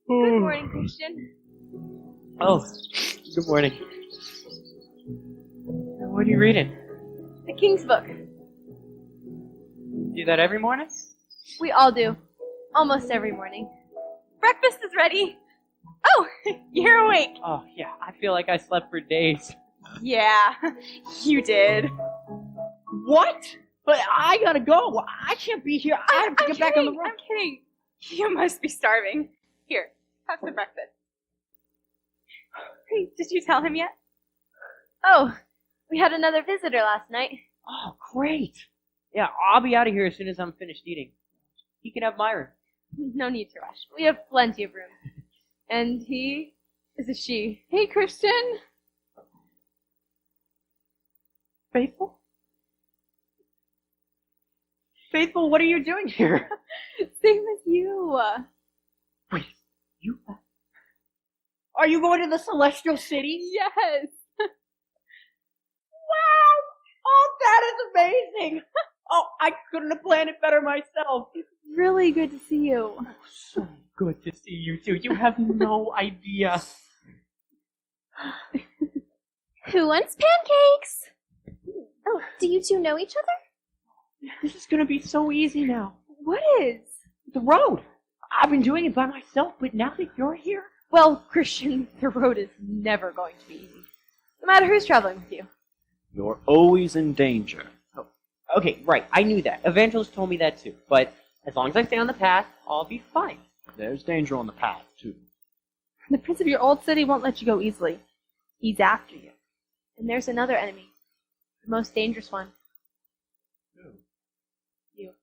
Good morning, Christian. Oh, good morning. What are you reading? The King's Book. Do that every morning? We all do. Almost every morning. Breakfast is ready. Oh, you're awake. Oh, yeah, I feel like I slept for days. Yeah, you did. What? But I gotta go. I can't be here. I have to get back on the road. I'm kidding. You must be starving. Here, have some breakfast. Hey, did you tell him yet? Oh, we had another visitor last night. Oh, great. Yeah, I'll be out of here as soon as I'm finished eating. He can have my room. No need to rush. We have plenty of room. And he is a she. Hey, Christian. Faithful? Faithful, what are you doing here? Same as you. Wait, you? Are you going to the Celestial City? Yes. Wow! Oh, that is amazing! Oh, I couldn't have planned it better myself. It's really good to see you. Oh, so good to see you too. You have no idea. Who wants pancakes? Oh, do you two know each other? This is gonna be so easy now. What is? The road. I've been doing it by myself, but now that you're here... Well, Christian, the road is never going to be easy. No matter who's traveling with you. You're always in danger. Oh, okay, right. I knew that. Evangelist told me that too. But as long as I stay on the path, I'll be fine. There's danger on the path, too. The prince of your old city won't let you go easily. He's after you. And there's another enemy. The most dangerous one. Who? You.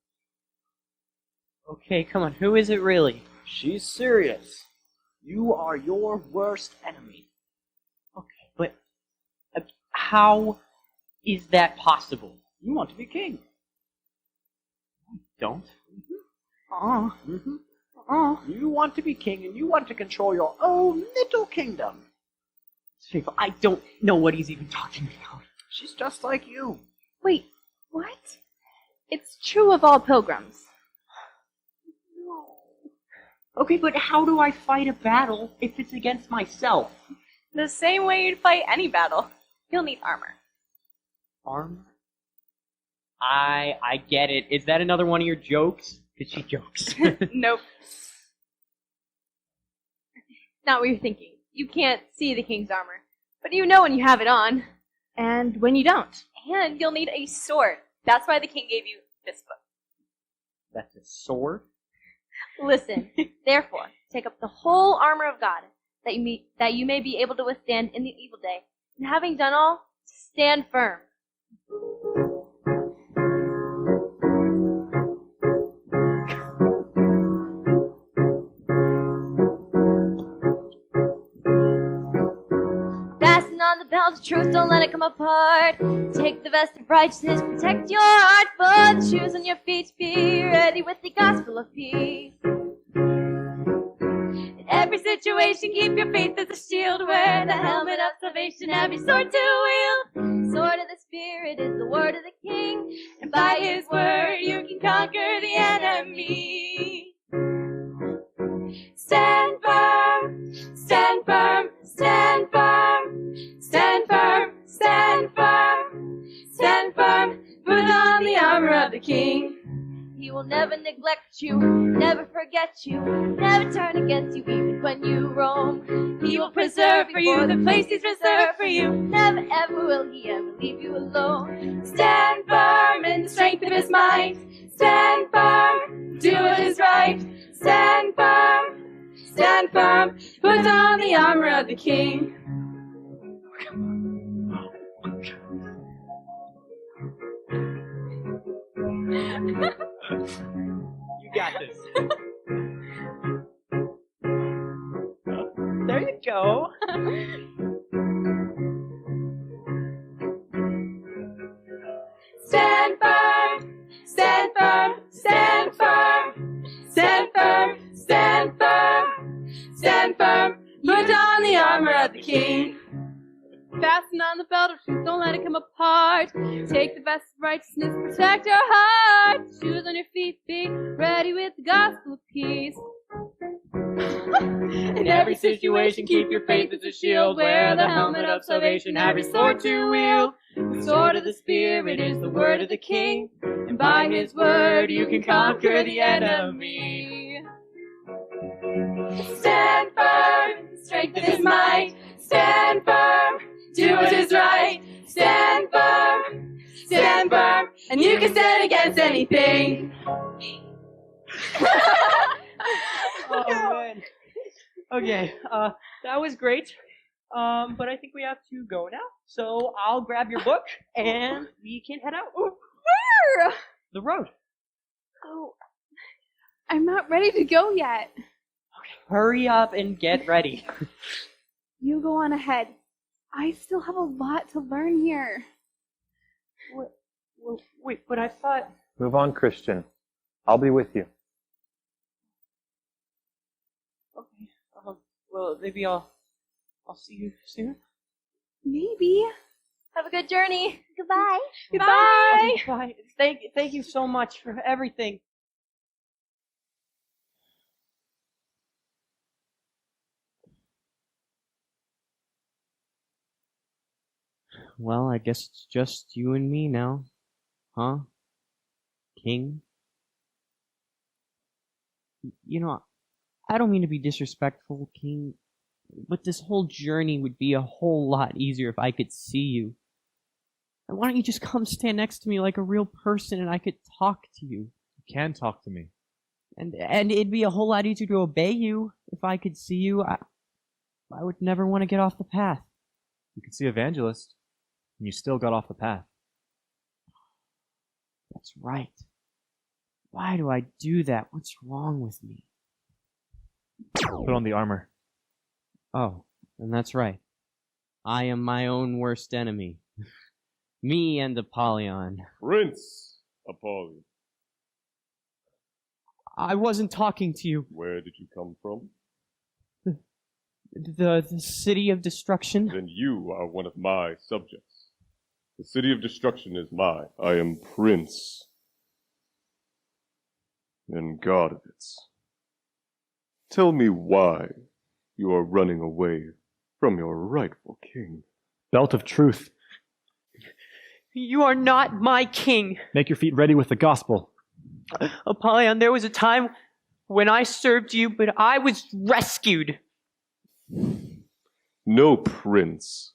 Okay, come on. Who is it really? She's serious. You are your worst enemy. Okay, but how is that possible? You want to be king. I don't. Ah. You want to be king and you want to control your own little kingdom. Faithful, I don't know what he's even talking about. She's just like you. Wait, what? It's true of all pilgrims. Okay, but how do I fight a battle if it's against myself? The same way you'd fight any battle. You'll need armor. Armor? I get it. Is that another one of your jokes? Because she jokes. Nope. Not what you're thinking. You can't see the king's armor, but you know when you have it on, and when you don't. And you'll need a sword. That's why the king gave you this book. That's a sword? Listen, therefore, take up the whole armor of God, that you may be able to withstand in the evil day, and having done all, stand firm. Fasten on the belt of truth, don't let it come apart. Take the vest of righteousness, protect your heart. For the shoes on your feet, be ready with the gospel of peace. In every situation, keep your faith as a shield. Wear the helmet of salvation, have your sword to wield. Sword of the Spirit is the word of the King, and by his word you can conquer the enemy. Stand firm, stand firm, stand firm, stand firm, stand firm, stand firm. Put on the armor of the King. He will never neglect you, never forget you, never turn against you even when you roam. He will preserve for you the place he's reserved for you. Never ever will he ever leave you alone. Stand firm in the strength of his might. Stand firm, do what is right. Stand firm, stand firm. Put on the armor of the King. You got this. There you go. stand firm, stand firm, stand firm, stand firm, stand firm, stand firm. Put on the armor of the king. Fasten on the belt of truth, don't let it come apart. Take the vest of righteousness, protect our hearts. Shoes on your feet, be ready with the gospel of peace. In every situation, keep your faith as a shield. Wear the helmet of salvation, have your sword to wield. The sword of the Spirit is the word of the King, and by his word you can conquer the enemy. Stand firm, strengthen his might. Stand firm, do what is right. Stand firm, and you can stand against anything. Oh man. Okay, that was great. But I think we have to go now. So I'll grab your book and we can head out. Where? The road. Oh, I'm not ready to go yet. Hurry up and get ready. You go on ahead. I still have a lot to learn here. Wait, but I thought... Move on, Christian. I'll be with you. Okay, well, maybe I'll see you soon. Maybe. Have a good journey. Goodbye. Goodbye. Okay, bye. Thank you so much for everything. Well, I guess it's just you and me now. Huh? King? You know, I don't mean to be disrespectful, King, but this whole journey would be a whole lot easier if I could see you. And why don't you just come stand next to me like a real person and I could talk to you? You can talk to me. And it'd be a whole lot easier to obey you if I could see you. I would never want to get off the path. You could see Evangelist, and you still got off the path. That's right. Why do I do that? What's wrong with me? Put on the armor. Oh, and that's right. I am my own worst enemy. Me and Apollyon. Prince Apollyon. I wasn't talking to you. Where did you come from? The city of destruction? Then you are one of my subjects. The city of destruction is mine. I am prince and god of it. Tell me why you are running away from your rightful king. Belt of truth. You are not my king. Make your feet ready with the gospel. Apollyon, there was a time when I served you, but I was rescued. No prince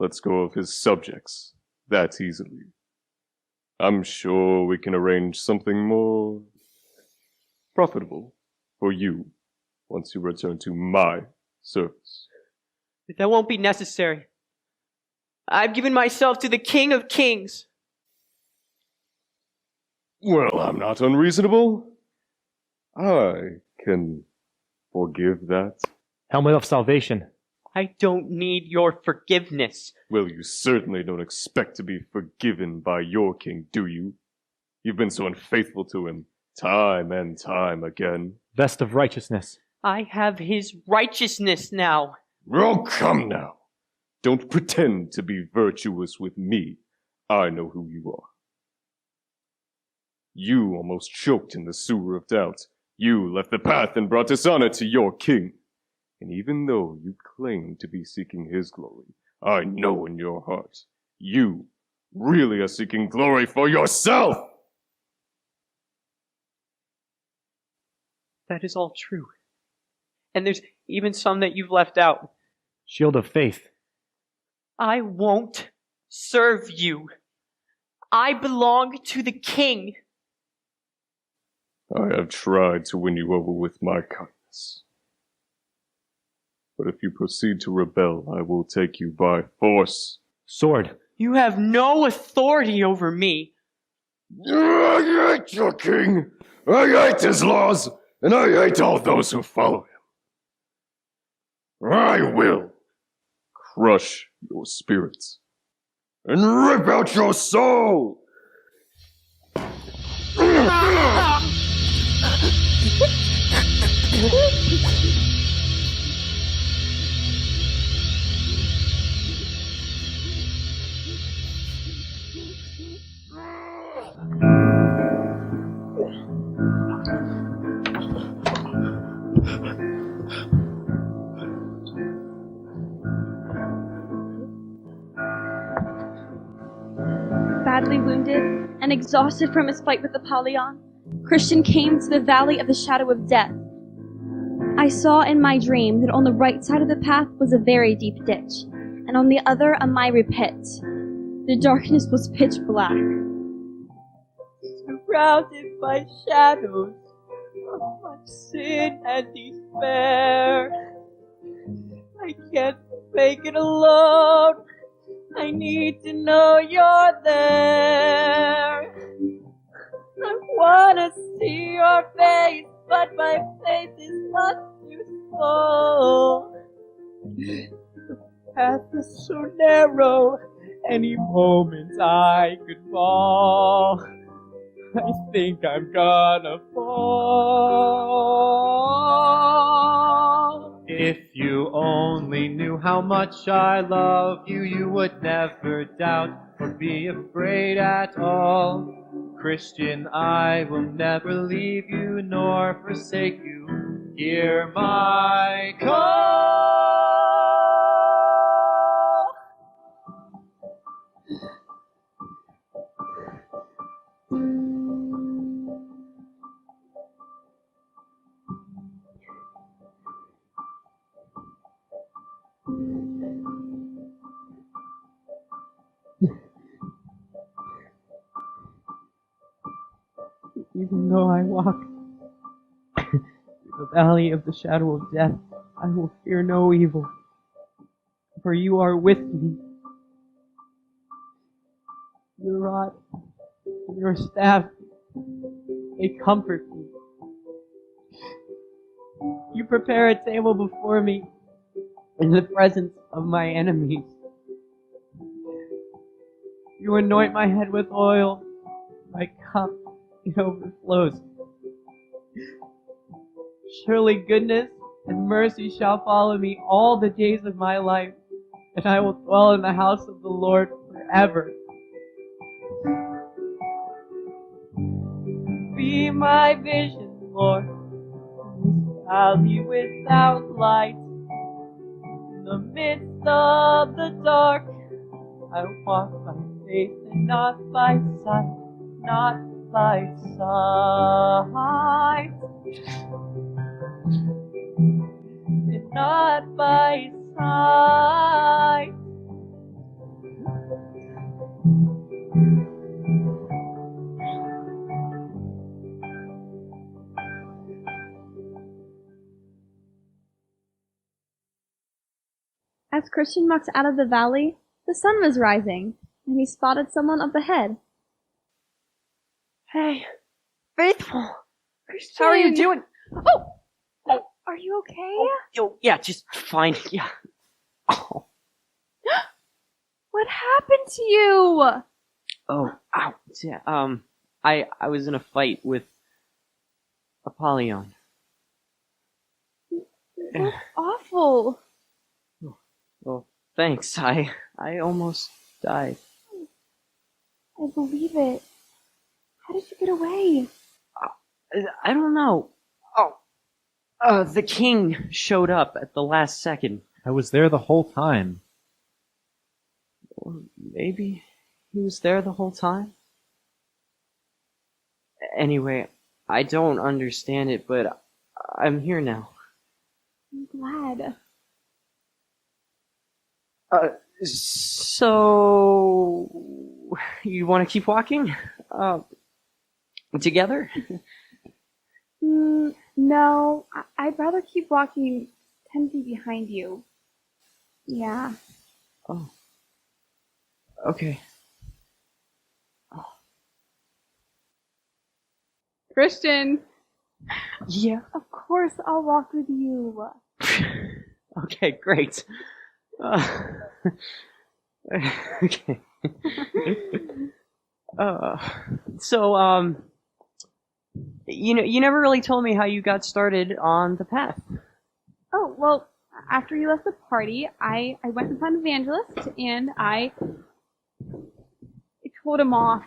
lets go of his subjects that easily. I'm sure we can arrange something more profitable for you once you return to my service. That won't be necessary. I've given myself to the King of Kings. Well, I'm not unreasonable. I can forgive that. Helmet of salvation. I don't need your forgiveness. Well, you certainly don't expect to be forgiven by your king, do you? You've been so unfaithful to him, time and time again. Vest of righteousness. I have his righteousness now. Oh, come now. Don't pretend to be virtuous with me. I know who you are. You almost choked in the sewer of doubt. You left the path and brought dishonor to your king. And even though you claim to be seeking his glory, I know in your heart, you really are seeking glory for yourself! That is all true. And there's even some that you've left out. Shield of faith. I won't serve you. I belong to the king. I have tried to win you over with my kindness. But if you proceed to rebel, I will take you by force. Sword. You have no authority over me. I hate your king. I hate his laws. And I hate all those who follow him. I will crush your spirits and rip out your soul. Badly wounded and exhausted from his fight with Apollyon, Christian came to the valley of the shadow of death. I saw in my dream that on the right side of the path was a very deep ditch, and on the other a miry pit. The darkness was pitch black. Surrounded by shadows of my sin and despair. I can't make it alone. I need to know you're there. I wanna see your face, but my face is not too small. The path is so narrow, any moment I could fall. I think I'm gonna fall. If you only knew how much I love you, you would never doubt or be afraid at all. Christian, I will never leave you nor forsake you. Hear my call. Even though I walk through the valley of the shadow of death, I will fear no evil, for you are with me. Your rod and your staff, they comfort me. You prepare a table before me in the presence of my enemies. You anoint my head with oil, my cup, it overflows. Surely goodness and mercy shall follow me all the days of my life, and I will dwell in the house of the Lord forever. Be my vision, Lord, in this valley without light. In the midst of the dark, I walk by faith and not by sight, not by sight, and not by sight. As Christian walked out of the valley, the sun was rising, and he spotted someone up ahead. Hey, Faithful! Christian! How are you doing? Oh! Are you okay? Oh, yeah, just fine, yeah. Oh, What happened to you? ow. Yeah, I was in a fight with Apollyon. That's awful. Well, thanks. I almost died. I believe it. How did you get away? I don't know. The king showed up at the last second. I was there the whole time. Or maybe he was there the whole time? Anyway, I don't understand it, but I'm here now. I'm glad. So you want to keep walking? Together? No, I'd rather keep walking 10 feet behind you. Yeah. Oh. Okay. Christian. Yeah. Of course, I'll walk with you. Okay, great. Okay. So, You never really told me how you got started on the path. Oh, well, after you left the party, I went and found Evangelist, and I told him off.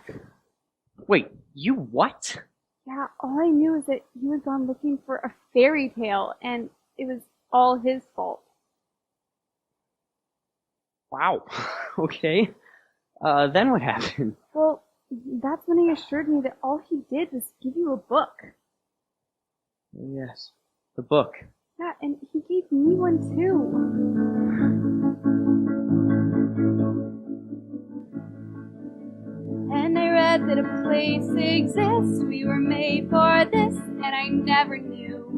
Wait, you what? Yeah, all I knew is that he was gone looking for a fairy tale, and it was all his fault. Wow. Okay. Then what happened? Well, that's when he assured me that all he did was give you a book. Yes, the book. Yeah, and he gave me one too. And I read that a place exists, we were made for this, and I never knew.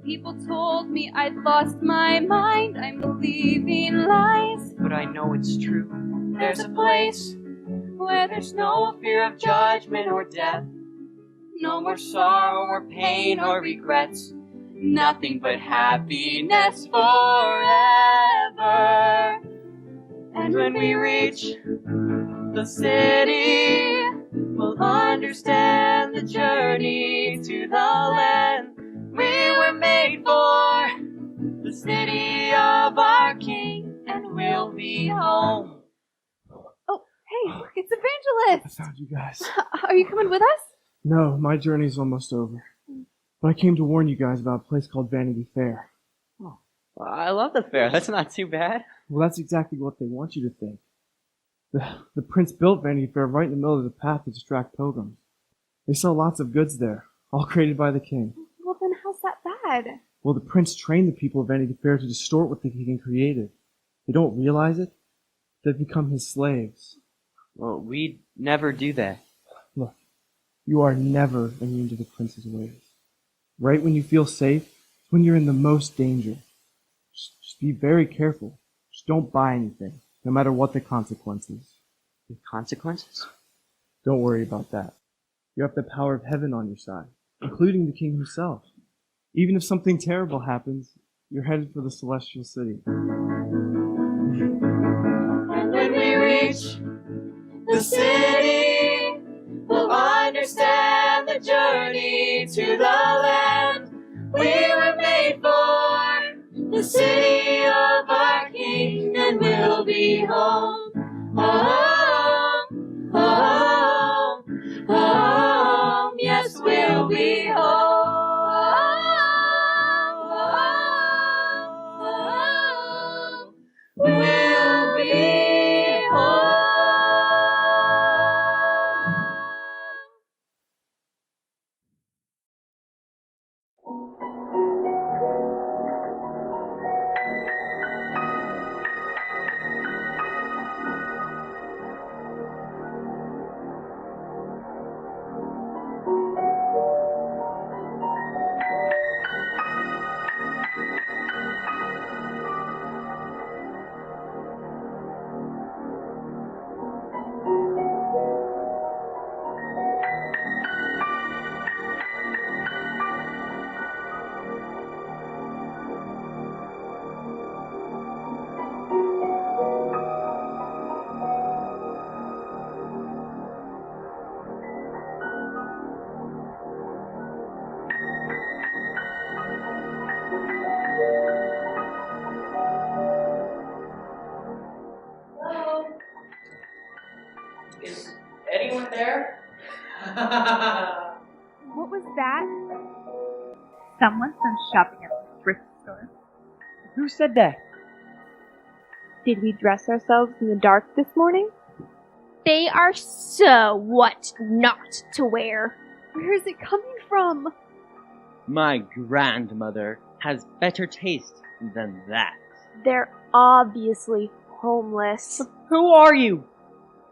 People told me I'd lost my mind, I'm believing lies. But I know it's true. There's a place where there's no fear of judgment or death, no more sorrow or pain or regrets, nothing but happiness forever. And when we reach the city, we'll understand the journey to the land we were made for, the city of our King, and we'll be home. Oh, hey, look, it's Evangelist! I found you guys. Are you coming with us? No, my journey's almost over. But I came to warn you guys about a place called Vanity Fair. Oh, well, I love the fair. That's not too bad. Well, that's exactly what they want you to think. The prince built Vanity Fair right in the middle of the path to distract pilgrims. They sell lots of goods there, all created by the king. Well, then how's that bad? Well, the prince trained the people of Vanity Fair to distort what the king created. They don't realize it. They've become his slaves. Well, we'd never do that. Look, you are never immune to the prince's ways. Right when you feel safe, it's when you're in the most danger. Just be very careful. Just don't buy anything, no matter what the consequences. The consequences? Don't worry about that. You have the power of heaven on your side, including the king himself. Even if something terrible happens, you're headed for the celestial city. And when we reach the city, we'll understand the journey to the land we were made for, the city of our King, and we'll be home, home, home, home. Yes, we'll be home, home, we'll be home. Hello? Is anyone there? What was that? Someone's been shopping at the thrift store. Who said that? Did we dress ourselves in the dark this morning? They are so what not to wear. Where is it coming from? My grandmother has better taste than that. They're obviously homeless. Who are you?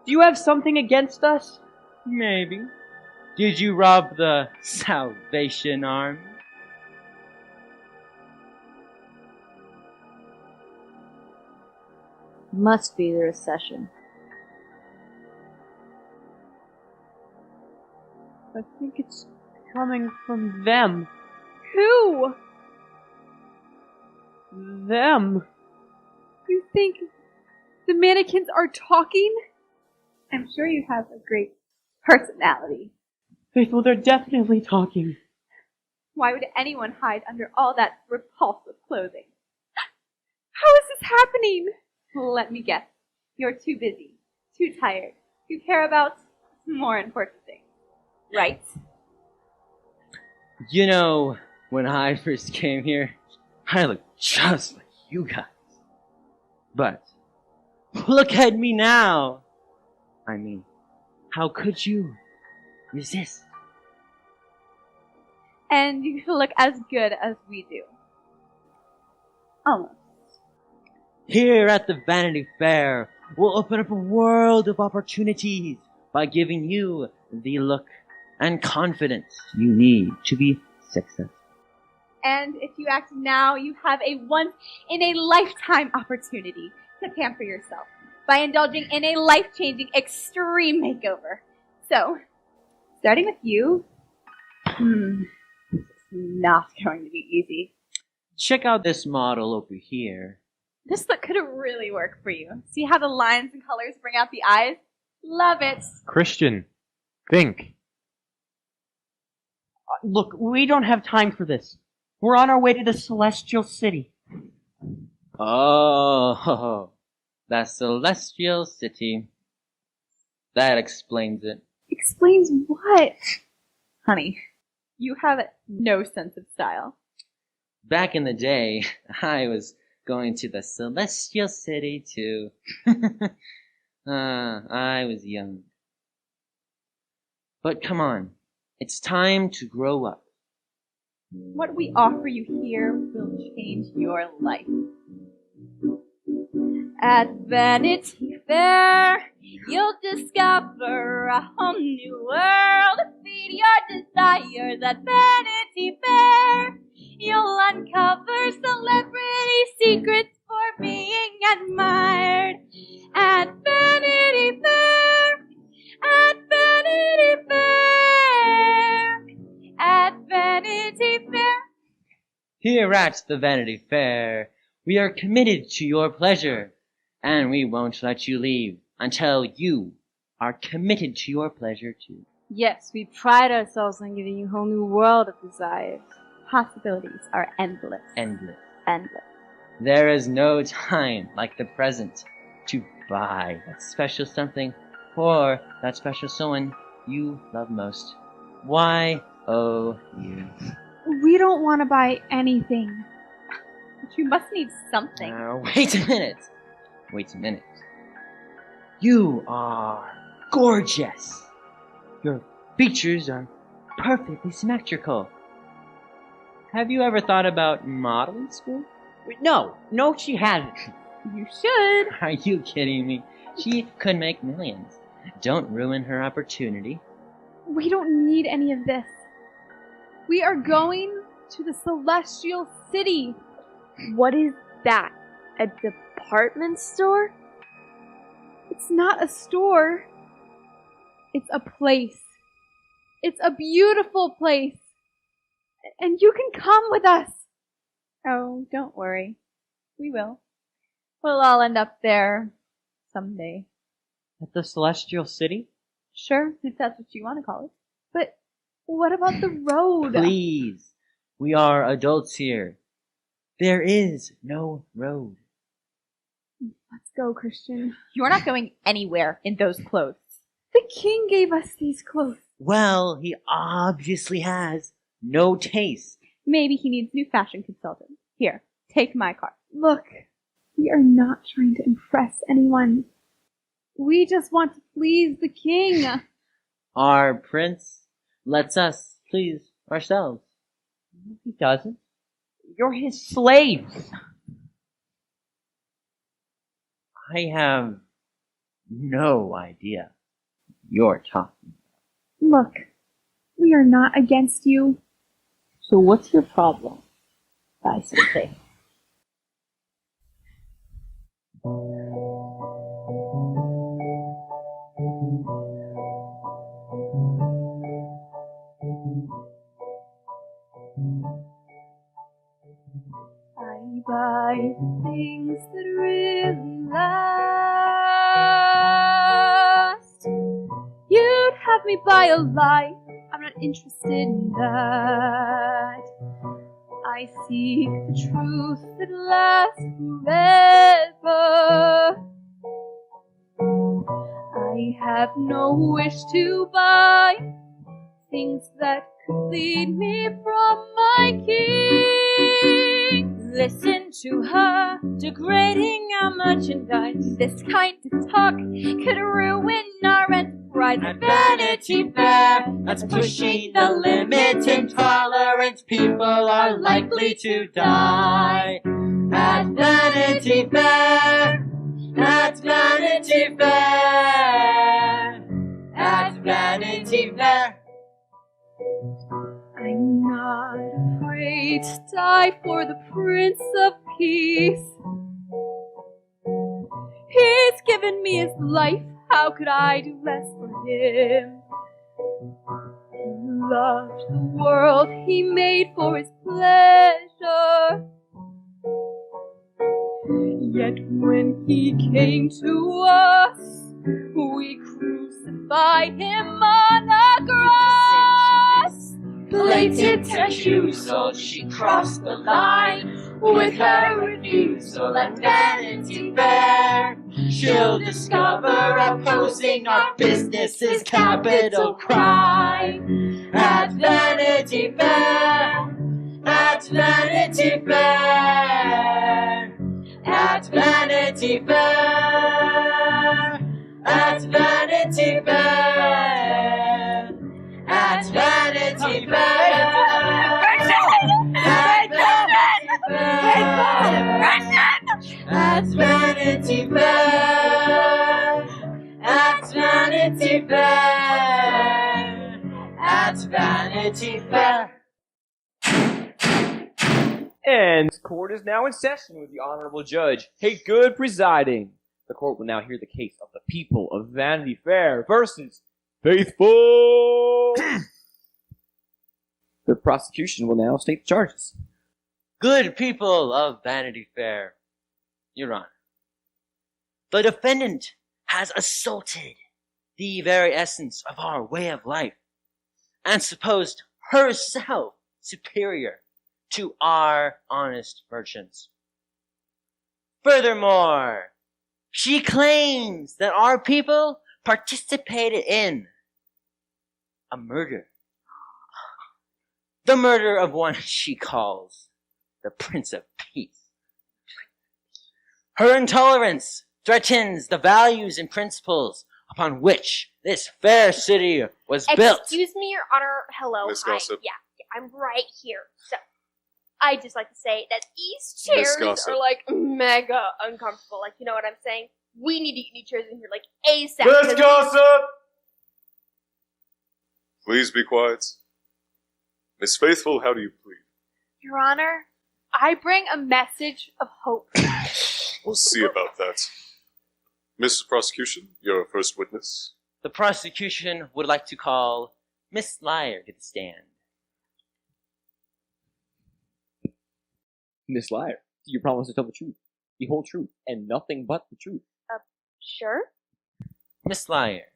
Do you have something against us? Maybe. Did you rob the Salvation Army? Must be the recession. I think it's coming from them. Who? Them. You think the mannequins are talking? I'm sure you have a great personality. Faithful, they're definitely talking. Why would anyone hide under all that repulsive clothing? How is this happening? Let me guess. You're too busy, too tired. You care about more important things, right? You know, when I first came here, I looked just like you guys. But look at me now. I mean, how could you resist? And you look as good as we do. Almost. Here at the Vanity Fair, we'll open up a world of opportunities by giving you the look and confidence you need to be successful. And if you act now, you have a once-in-a-lifetime opportunity to pamper yourself by indulging in a life-changing extreme makeover. So, starting with you, it's not going to be easy. Check out this model over here. This look could really work for you. See how the lines and colors bring out the eyes? Love it. Christian, think. Look, we don't have time for this. We're on our way to the Celestial City. Oh, the Celestial City. That explains it. Explains what? Honey, you have no sense of style. Back in the day, I was going to the Celestial City too. I was young. But come on, it's time to grow up. What we offer you here will change your life. At Vanity Fair, you'll discover a whole new world. Feed your desires at Vanity Fair. You'll uncover celebrity secrets for being admired. At Vanity Fair, at Vanity Fair, at Vanity Fair. Here at the Vanity Fair, we are committed to your pleasure, and we won't let you leave until you are committed to your pleasure too. Yes, we pride ourselves on giving you a whole new world of desires. Possibilities are endless. Endless. Endless. There is no time like the present to buy that special something for that special someone you love most. Why, oh, you. We don't want to buy anything. But you must need something. Wait a minute. Wait a minute. You are gorgeous. Your features are perfectly symmetrical. Have you ever thought about modeling school? No, she hasn't. You should. Are you kidding me? She could make millions. Don't ruin her opportunity. We don't need any of this. We are going to the Celestial City. What is that? A department store? It's not a store. It's a place. It's a beautiful place. And you can come with us. Oh, don't worry. We will. We'll all end up there someday. At the Celestial City? Sure, if that's what you want to call it. But what about the road? Please. We are adults here. There is no road. Let's go, Christian. You're not going anywhere in those clothes. The king gave us these clothes. Well, he obviously has no taste. Maybe he needs new fashion consultant. Here, take my card. Look, we are not trying to impress anyone. We just want to please the king. Our prince lets us please ourselves. He doesn't. You're his slaves. I have no idea you're talking. Look, we are not against you. So what's your problem? I say. I buy things that really last. You'd have me buy a life. I'm not interested in that. I seek the truth that lasts forever. I have no wish to buy things that could lead me from my king. Listen to her degrading our merchandise. This kind of talk could ruin our enterprise. At Vanity Fair, that's pushing the limits. Intolerant people are likely to die. At Vanity Fair, at Vanity Fair, at Vanity Fair. I'm not afraid to die for the Prince of Peace. He's given me his life, how could I do less for him? He loved the world he made for his pleasure. Yet when he came to us, we crucified him on a cross. Blatant refusal, she crossed the line with her refusal at Vanity Fair. She'll discover opposing our business is capital crime. At Vanity Fair, at Vanity Fair, at Vanity Fair, at Vanity Fair, at Vanity Fair, at Vanity Fair, at Vanity Fair, at Vanity Fair. And this court is now in session with the Honorable Judge Haygood presiding. The court will now hear the case of the people of Vanity Fair versus Faithful. The prosecution will now state the charges. Good people of Vanity Fair, Your Honor, the defendant has assaulted the very essence of our way of life and supposed herself superior to our honest merchants. Furthermore, she claims that our people participated in a murder. The murder of one she calls the Prince of Peace. Her intolerance threatens the values and principles upon which this fair city was built. Excuse me, Your Honor. Hello. Miss Hi. Gossip. Yeah, I'm right here. So, I'd just like to say that these Miss chairs Gossip. are like mega uncomfortable. Like, you know what I'm saying? We need to get new chairs in here like ASAP. Miss Gossip! Please be quiet. Miss Faithful, how do you plead? Your Honor, I bring a message of hope. We'll see about that. Mr. Prosecution, your first witness. The prosecution would like to call Miss Liar to the stand. Miss Liar, do you promise to tell the truth, the whole truth, and nothing but the truth? Sure. Miss Liar,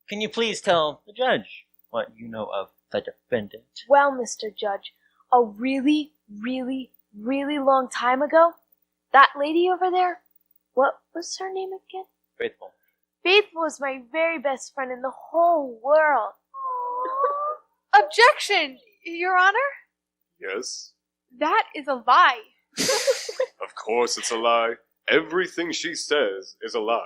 can you please tell the judge what you know of the defendant? Well, Mr. Judge, a really, really, really long time ago, that lady over there, what was her name again? Faithful. Faithful was my very best friend in the whole world. Objection, Your Honor. Yes? That is a lie. Of course it's a lie. Everything she says is a lie.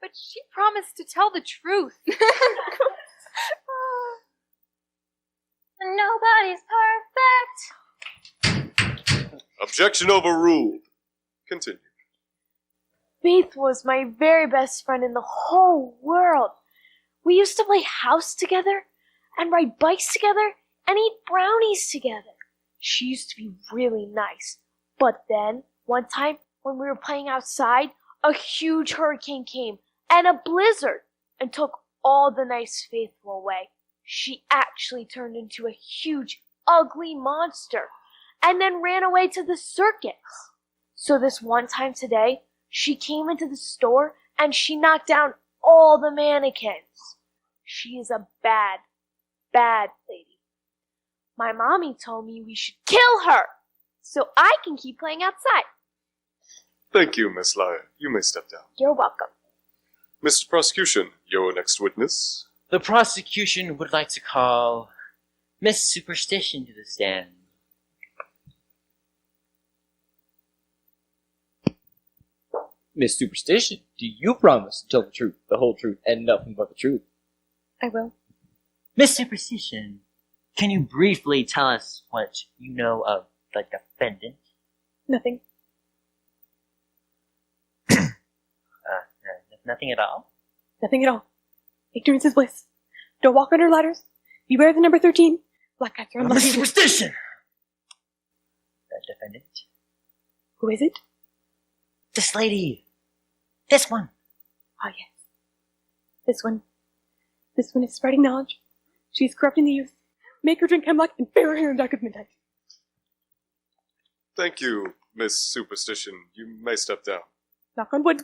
But she promised to tell the truth. Nobody's perfect. Objection overruled. Continue. Faith was my very best friend in the whole world. We used to play house together and ride bikes together and eat brownies together. She used to be really nice. But then, one time, when we were playing outside, a huge hurricane came and a blizzard and took all the nice Faithful away. She actually turned into a huge, ugly monster and then ran away to the circus. So this one time today, she came into the store and she knocked down all the mannequins. She is a bad, bad lady. My mommy told me we should kill her so I can keep playing outside. Thank you, Miss Liar. You may step down. You're welcome. Mr. Prosecution, your next witness. The prosecution would like to call Miss Superstition to the stand. Miss Superstition, do you promise to tell the truth, the whole truth, and nothing but the truth? I will. Miss Superstition, can you briefly tell us what you know of the defendant? Nothing. Nothing at all? Nothing at all. Ignorance is bliss. Don't walk under ladders. Beware the number 13. Black cats are unlucky. Miss Superstition! The defendant? Who is it? This lady. This one. Ah, yes. This one. This one is spreading knowledge. She is corrupting the youth. Make her drink hemlock and bury her hair in dark of midnight. Thank you, Miss Superstition. You may step down. Knock on wood.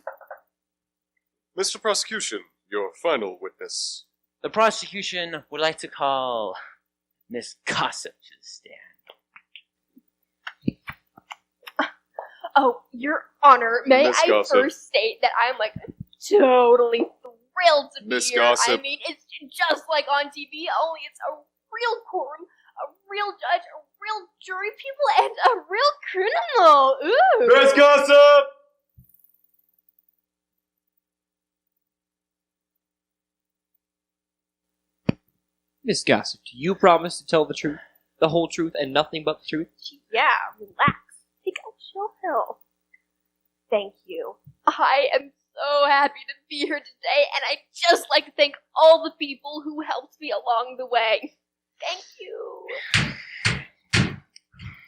Mr. Prosecution, your final witness. The prosecution would like to call Miss Gossip to the stand. Oh, Your Honor, may Miss I Gossip. first state that I'm totally thrilled to be Miss here. Gossip. I mean, it's just like on TV, only it's a real courtroom, a real judge, a real jury people, and a real criminal. Ooh. Miss Gossip! Miss Gossip, do you promise to tell the truth, the whole truth, and nothing but the truth? Yeah, relax. Take a chill pill. Thank you. I am so happy to be here today, and I'd just like to thank all the people who helped me along the way. Thank you.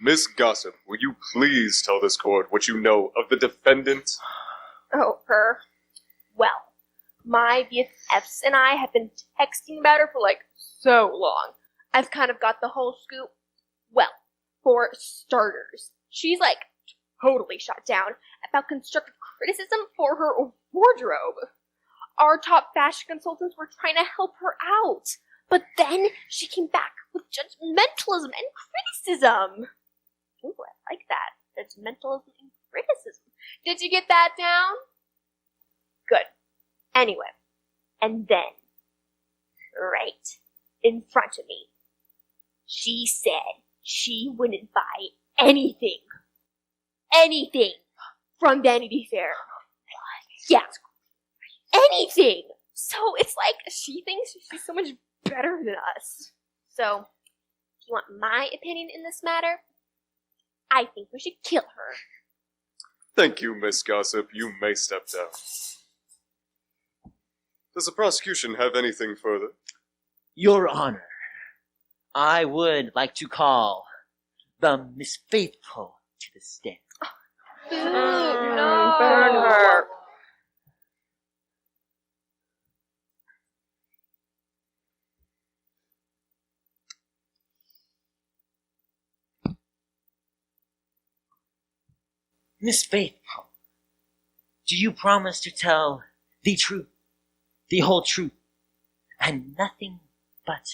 Miss Gossip, will you please tell this court what you know of the defendant? Oh, her. Well, my BFFs and I have been texting about her for like so long. I've kind of got the whole scoop. Well, for starters, she's like totally shot down about constructive criticism for her wardrobe. Our top fashion consultants were trying to help her out, but then she came back with judgmentalism and criticism. Ooh, I like that. Judgmentalism and criticism. Did you get that down? Good. Anyway, and then, right in front of me, she said she wouldn't buy anything from Vanity Fair. Yeah, anything. So it's like she thinks she's so much better than us. So, if you want my opinion in this matter, I think we should kill her. Thank you, Miss Gossip. You may step down. Does the prosecution have anything further? Your Honor, I would like to call the Miss Faithful to the stand. No. Burn her. Miss Faithful, do you promise to tell the truth, the whole truth, and nothing but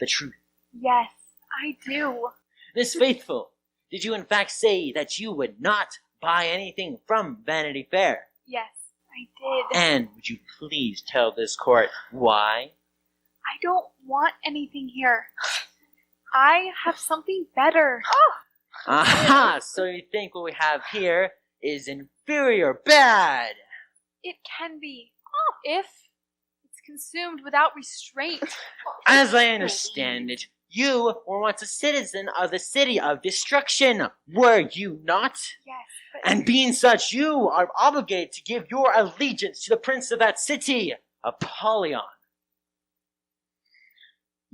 the truth? Yes, I do. Miss Faithful, did you in fact say that you would not buy anything from Vanity Fair? Yes, I did. And would you please tell this court why? I don't want anything here. I have something better. Aha! So you think what we have here is inferior bad? It can be, if it's consumed without restraint. As I understand it, you were once a citizen of the city of destruction, were you not? Yes, but... And being such, you are obligated to give your allegiance to the prince of that city, Apollyon.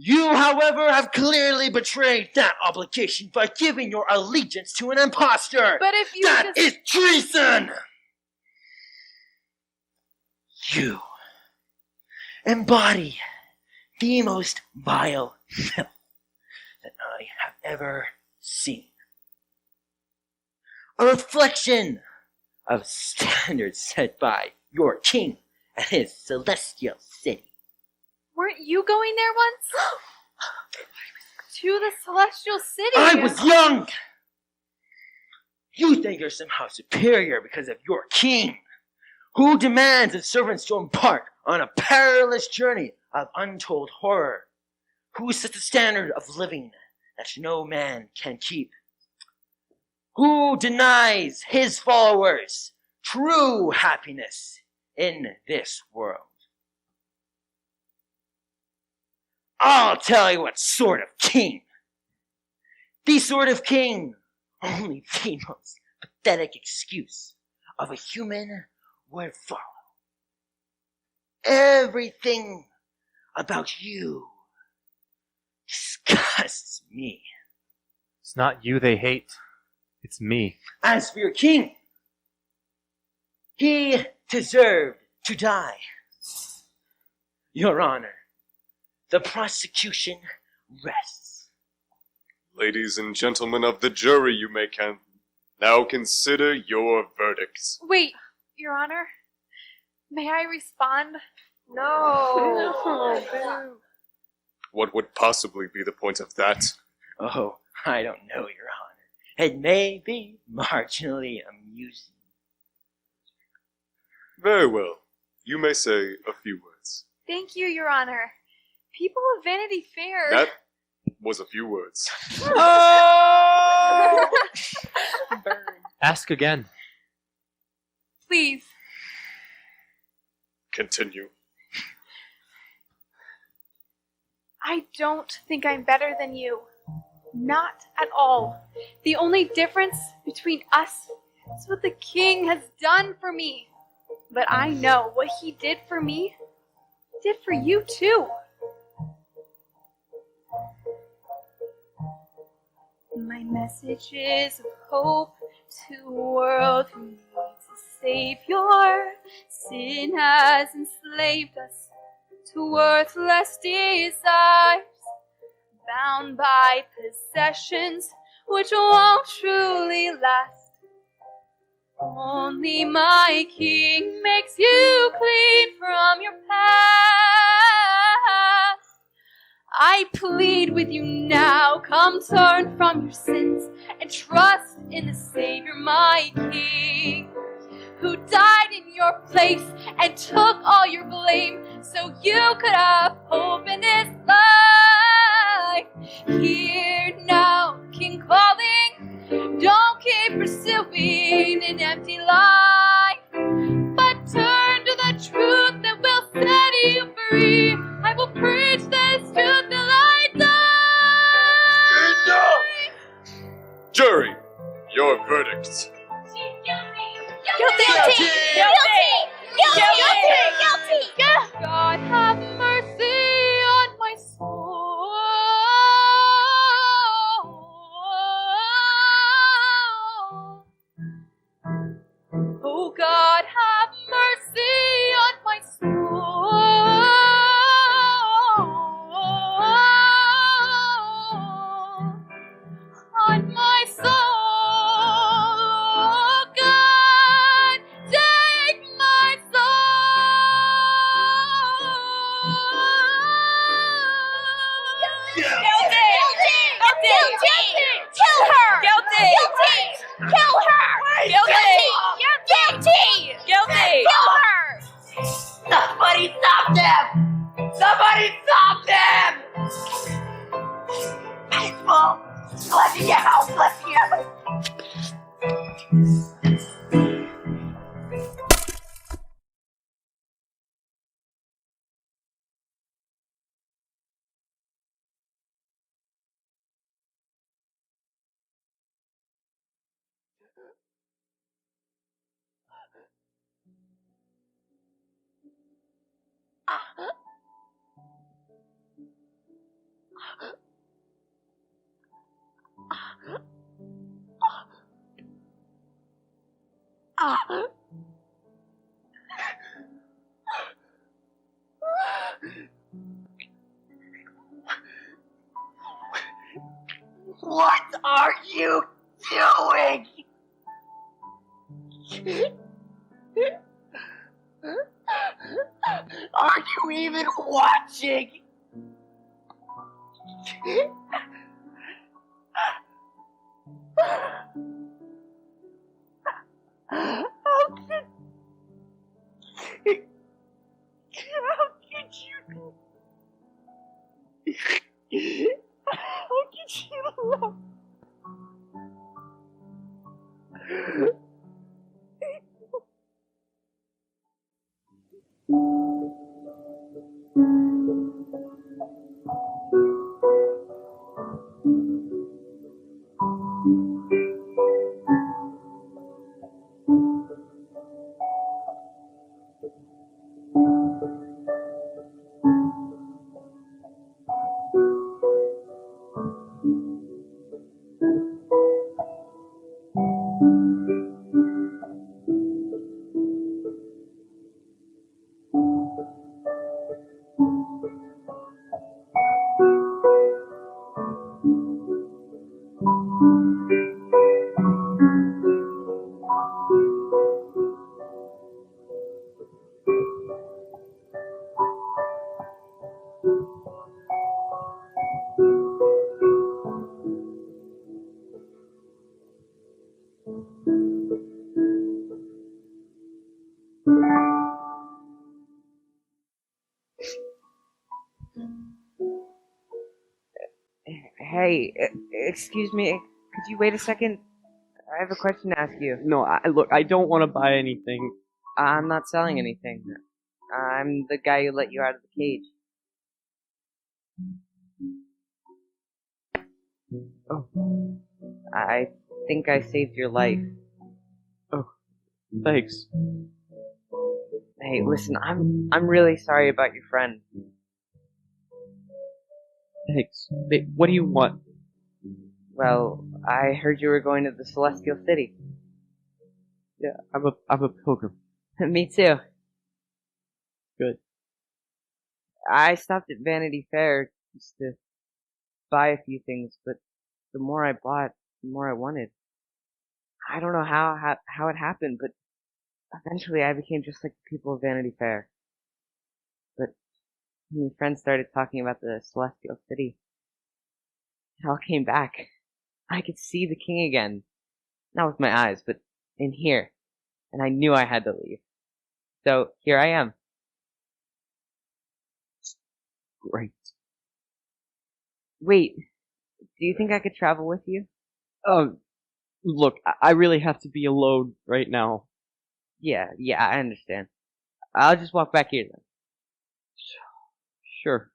You, however, have clearly betrayed that obligation by giving your allegiance to an impostor. But if you That is treason! You embody the most vile filth that I have ever seen. A reflection of standards set by your king and his celestial city. Weren't you going there once? To the celestial city. I was young! You think you're somehow superior because of your king, who demands his servants to embark on a perilous journey of untold horror, who sets a standard of living that no man can keep, who denies his followers true happiness in this world. I'll tell you what sort of king. The sort of king only the most pathetic excuse of a human would follow. Everything about you disgusts me. It's not you they hate. It's me. As for your king, he deserved to die. Your Honor, the prosecution rests. Ladies and gentlemen of the jury, you may now consider your verdicts. Wait, Your Honor. May I respond? No. What would possibly be the point of that? Oh, I don't know, Your Honor. It may be marginally amusing. Very well. You may say a few words. Thank you, Your Honor. People of Vanity Fair. That was a few words. Oh! Ask again. Please. Continue. I don't think I'm better than you. Not at all. The only difference between us is what the king has done for me. But I know what he did for me, did for you too. My message is of hope to a world who needs a savior. Sin has enslaved us to worthless desires, bound by possessions which won't truly last. Only my king makes you clean from your past. I plead with you now, come turn from your sins and trust in the Savior, my King, who died in your place and took all your blame so you could have hope in this life. Hear now, King calling, don't keep pursuing an empty life, but turn to the truth that will set you free. I will preach this truth till I die. Jury, your verdicts. Guilty! God have mercy on my soul. Oh God, have mercy on my soul. On my soul. God, take my soul. Guilty! Kill her! Guilty! Kill her! Guilty! Kill her! Somebody stop them! Somebody stop them! Faithful! Let me out! Let me out! What are you doing? Are you even watching? How could you love? Hey, excuse me. Could you wait a second? I have a question to ask you. No, look, I don't want to buy anything. I'm not selling anything. I'm the guy who let you out of the cage. Oh. I think I saved your life. Oh, thanks. Hey, listen, I'm really sorry about your friend. Thanks. What do you want? Well, I heard you were going to the Celestial City. Yeah, I'm a pilgrim. Me too. Good. I stopped at Vanity Fair just to buy a few things, but the more I bought, the more I wanted. I don't know how it happened, but eventually I became just like the people of Vanity Fair. But when your friends started talking about the Celestial City, it all came back. I could see the king again. Not with my eyes, but in here. And I knew I had to leave. So here I am. Great. Wait, do you think I could travel with you? Look, I really have to be alone right now. Yeah, I understand. I'll just walk back here then. Sure.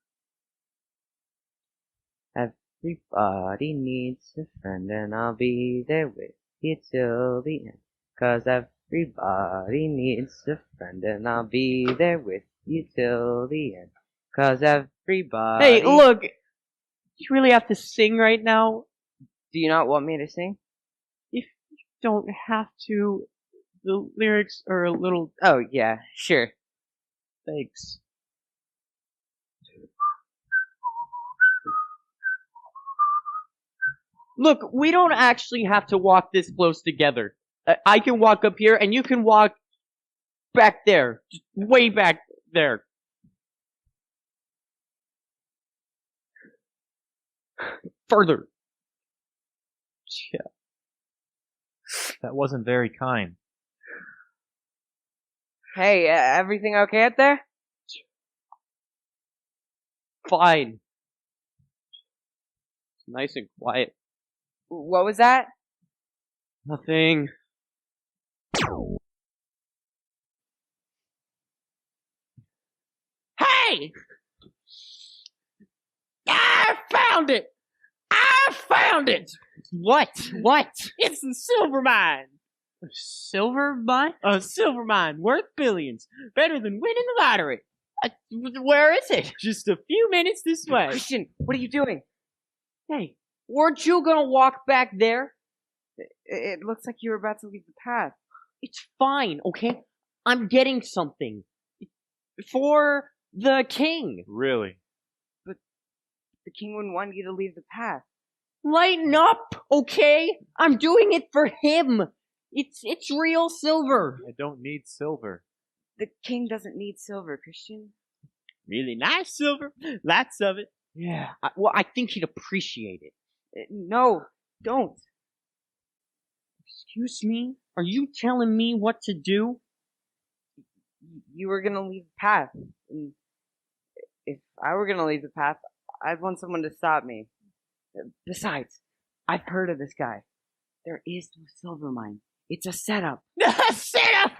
Everybody needs a friend, and I'll be there with you till the end. 'Cause everybody needs a friend, and I'll be there with you till the end. 'Cause everybody... Hey, look! You really have to sing right now? Do you not want me to sing? If you don't have to, the lyrics are a little... Oh, yeah, sure. Thanks. Look, we don't actually have to walk this close together. I can walk up here, and you can walk back there. Just way back there. Further. Yeah. That wasn't very kind. Hey, everything okay out there? Fine. It's nice and quiet. What was that? Nothing. Hey! I found it! I found it! What? What? It's the silver mine! Silver mine? A silver mine worth billions. Better than winning the lottery. Where is it? Just a few minutes this way. Christian, what are you doing? Hey, weren't you gonna walk back there? It looks like you were about to leave the path. It's fine, okay? I'm getting something. For the king. Really? But the king wouldn't want you to leave the path. Lighten up, okay? I'm doing it for him. It's real silver. I don't need silver. The king doesn't need silver, Christian. Really nice silver. Lots of it. Yeah, well, I think he'd appreciate it. No, don't. Excuse me? Are you telling me what to do? You were gonna leave the path. And if I were gonna leave the path, I'd want someone to stop me. Besides, I've heard of this guy. There is no silver mine. It's a setup. Setup!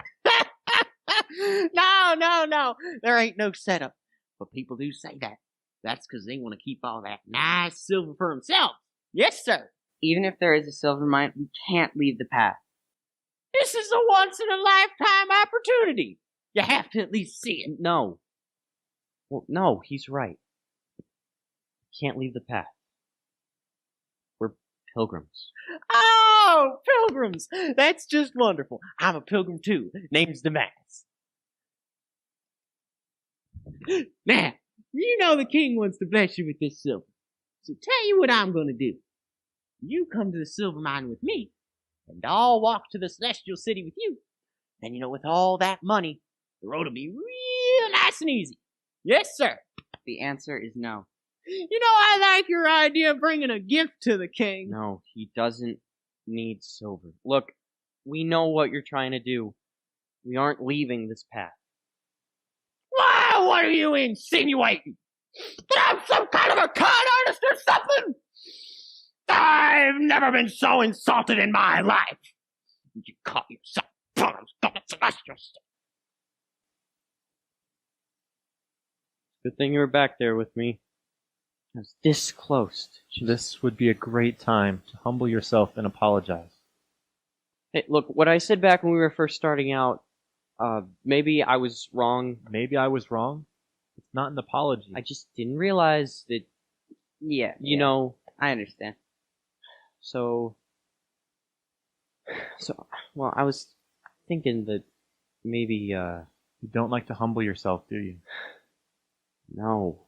No. There ain't no setup. But people do say that. That's because they want to keep all that nice silver for themselves. Yes, sir. Even if there is a silver mine, we can't leave the path. This is a once-in-a-lifetime opportunity. You have to at least see it. No. Well, no, he's right. Can't leave the path. We're pilgrims. Oh, pilgrims! That's just wonderful. I'm a pilgrim too. Name's Damas. Now, you know the king wants to bless you with this silver. So tell you what I'm going to do. You come to the silver mine with me, and I'll walk to the celestial city with you. And with all that money, the road will be real nice and easy. Yes, sir. The answer is no. I like your idea of bringing a gift to the king. No, he doesn't need silver. Look, we know what you're trying to do. We aren't leaving this path. Why, what are you insinuating? That I'm some kind of a con artist or something? I've never been so insulted in my life. You call yourself pilgrims to the celestial city. Good thing you were back there with me. I was this close. This would be a great time to humble yourself and apologize. Hey, look, what I said back when we were first starting out, maybe I was wrong. Maybe I was wrong? It's not an apology. I just didn't realize that, you know... I understand. So, well, I was thinking that maybe, You don't like to humble yourself, do you? No.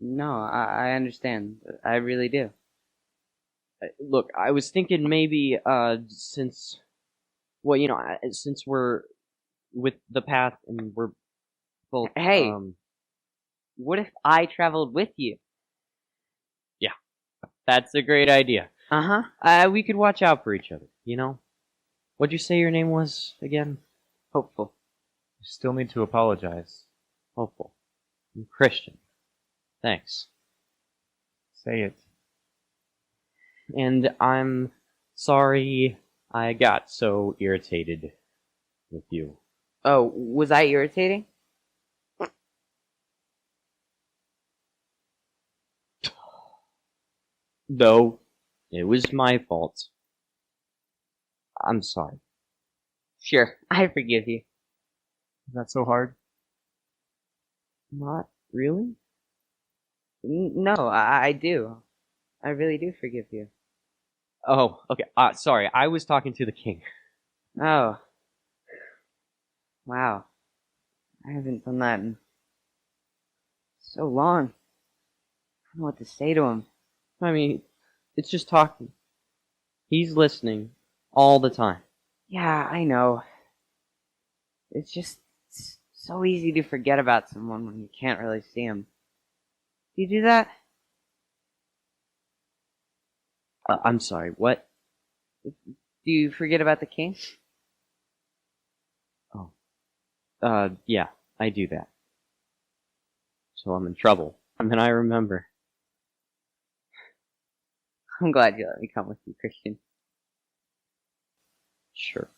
No, I understand. I really do. Look, I was thinking maybe, since we're with the path and we're both, Hey, what if I traveled with you? Yeah, that's a great idea. Uh-huh. We could watch out for each other, What'd you say your name was again? Hopeful. You still need to apologize. Hopeful. I'm Christian. Thanks. Say it. And I'm sorry I got so irritated with you. Oh, was I irritating? No, it was my fault. I'm sorry. Sure, I forgive you. Is that so hard? Not really? No, I do. I really do forgive you. Oh, okay. Sorry, I was talking to the king. Oh. Wow. I haven't done that in so long. I don't know what to say to him. I mean, it's just talking. He's listening all the time. Yeah, I know. It's just so easy to forget about someone when you can't really see him. Do you do that? I'm sorry, what? Do you forget about the king? Yeah, I do that. So I'm in trouble. And then I remember. I'm glad you let me come with you, Christian. Sure.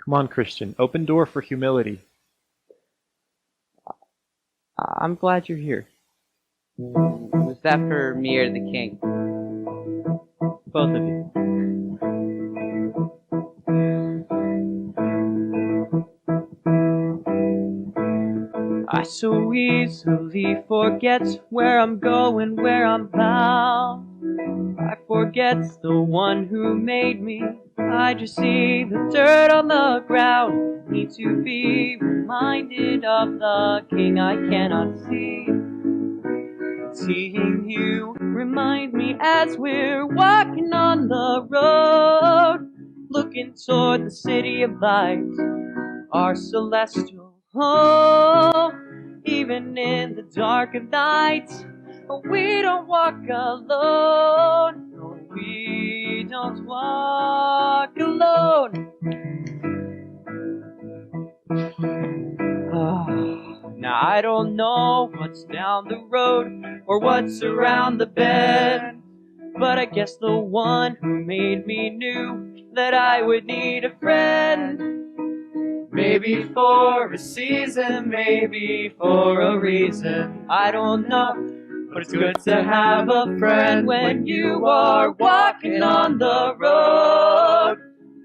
Come on, Christian. Open door for humility. I'm glad you're here. Was that for me or the king? Both of you. I so easily forget where I'm going, where I'm bound. I forget the one who made me. I just see the dirt on the ground. Need to be reminded of the king I cannot see. Seeing you remind me as we're walking on the road, looking toward the city of light, our celestial home. even in the dark of night. We don't walk alone. No, we don't walk alone. Now I don't know what's down the road or what's around the bend, but I guess the one who made me knew that I would need a friend. Maybe for a season, maybe for a reason, I don't know, but it's good to have a friend when you are walking on the road,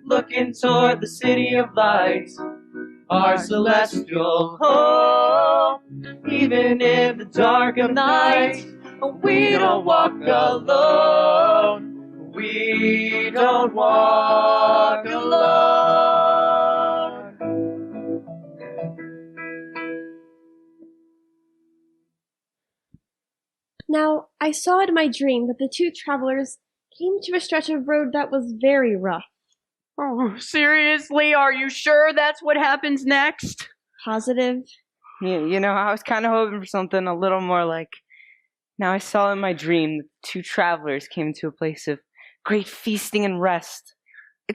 looking toward the city of lights, our celestial home. Even in the dark of night, we don't walk alone. We don't walk alone. Now, I saw in my dream that the two travelers came to a stretch of road that was very rough. Oh, seriously? Are you sure that's what happens next? Positive. You know, I was kind of hoping for something a little more like... Now I saw in my dream that two travelers came to a place of great feasting and rest.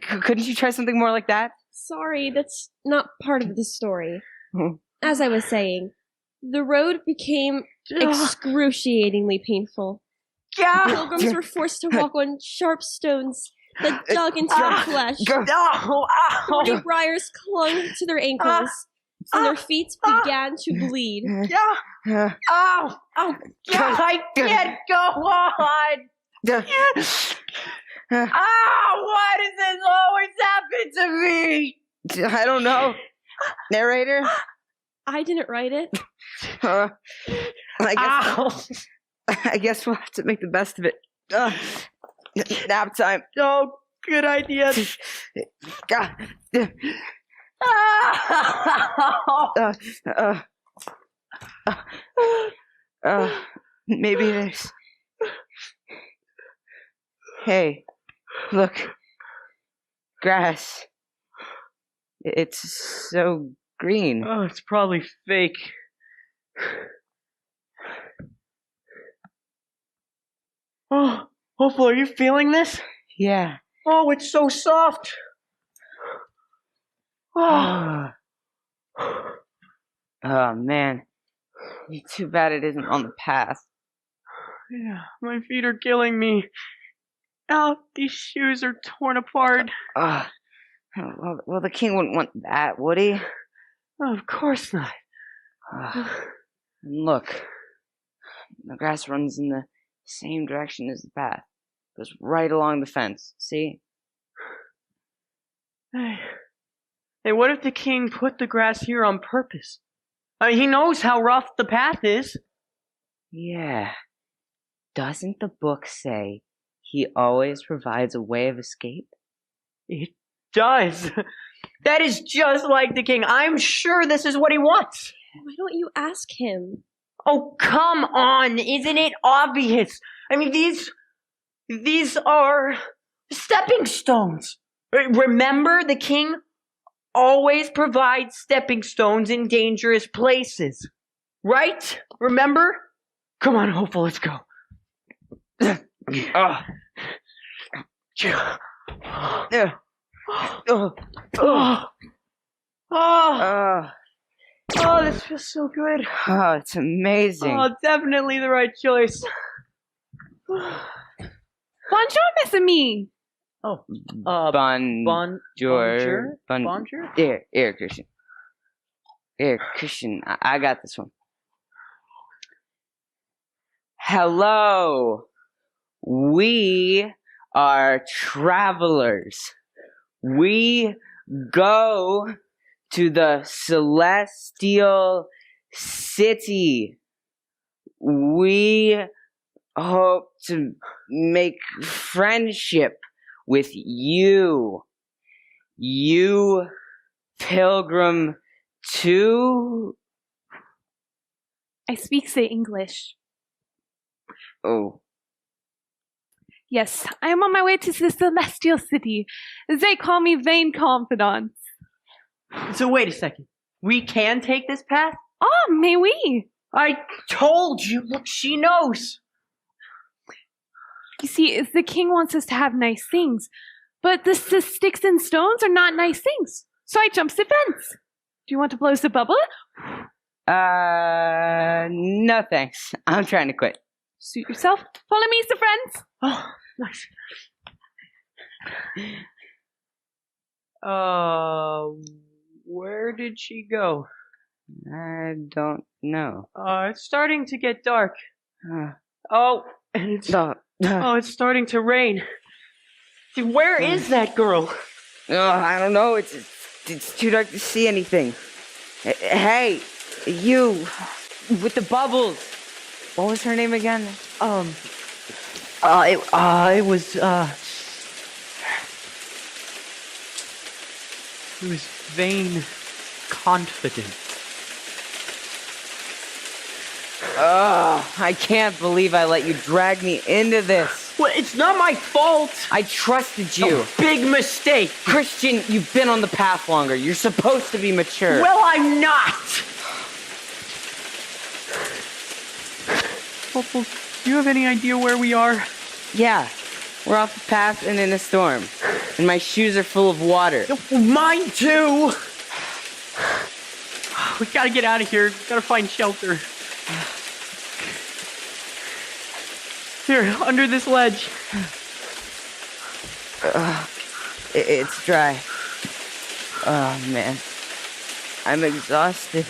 Couldn't you try something more like that? Sorry, that's not part of the story. As I was saying, the road became excruciatingly painful. The pilgrims were forced to walk on sharp stones that dug into their flesh. Thorny briars clung to their ankles, and their feet began to bleed. Oh, I can't go on. Why does this always happen to me? I don't know. Narrator? I didn't write it. I guess we'll have to make the best of it. Nap time. Oh, good idea. Maybe there's... Hey, look. Grass. It's so green. Oh, it's probably fake. Oh, hopefully, are you feeling this? Yeah. Oh, it's so soft. Oh. Oh, man. Too bad it isn't on the path. Yeah, my feet are killing me. Oh, these shoes are torn apart. Well, the king wouldn't want that, would he? Oh, of course not. And look, the grass runs in the same direction as the path. It goes right along the fence, see? Hey, what if the king put the grass here on purpose? He knows how rough the path is. Yeah. Doesn't the book say he always provides a way of escape? It does. That is just like the king. I'm sure this is what he wants. Why don't you ask him? Oh, come on. Isn't it obvious? I mean, these are stepping stones. Remember, the king always provides stepping stones in dangerous places. Right? Remember? Come on, Hopeful, let's go. Oh, this feels so good. Oh, it's amazing. Oh, definitely the right choice. Bonjour, mes amis. Oh, Bonjour. Bonjour? Here, Christian. Here, Christian, I got this one. Hello. We are travelers. We go to the celestial city. We hope to make friendship with you. You, Pilgrim, too? I speak the English. Oh. Yes, I am on my way to the celestial city. They call me Vain Confidant. So wait a second. We can take this path? Oh, may we? I told you. Look, she knows. You see, the king wants us to have nice things, but the sticks and stones are not nice things. So I jumps the fence. Do you want to blow the bubble? No thanks. I'm trying to quit. Suit yourself. Follow me, sir friends. Oh, nice. Where did she go? I don't know. It's starting to get dark. Oh, and it's it's starting to rain. Where is that girl? I don't know. It's too dark to see anything. Hey, you with the bubbles. What was her name again? It was vain confidence. I can't believe I let you drag me into this. Well, it's not my fault. I trusted you. Big mistake. Christian, you've been on the path longer. You're supposed to be mature. Well, I'm not. Hopeful, do you have any idea where we are? Yeah, we're off the path and in a storm. And my shoes are full of water. Mine too. We gotta get out of here. Gotta find shelter. Here, under this ledge. It's dry. Oh, man. I'm exhausted.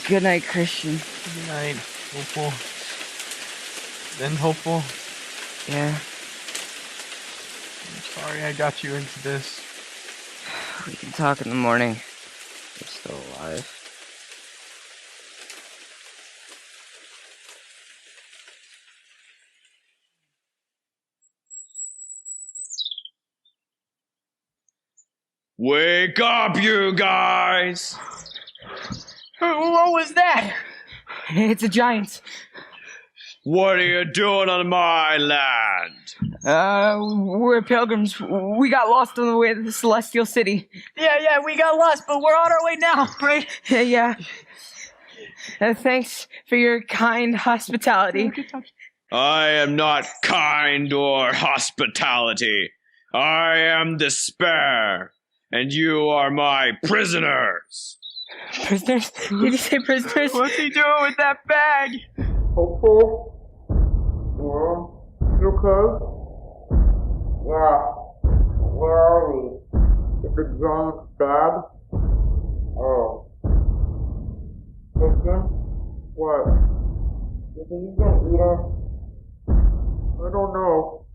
Good night, Christian. Good night, Hopeful. Then Hopeful. Yeah. I'm sorry I got you into this. We can talk in the morning. We're still alive. Wake up, you guys! What was that? It's a giant. What are you doing on my land? We're pilgrims. We got lost on the way to the Celestial City. Yeah, we got lost, but we're on our way now, right? Yeah. Thanks for your kind hospitality. I am not kind or hospitality. I am despair, and you are my prisoners. Prisoners? Did you say prisoners? What's he doing with that bag? Hopeful? You okay? Yeah. Where are we? Is the giant bad? Oh. Christian? What? You think he's gonna eat us? I don't know.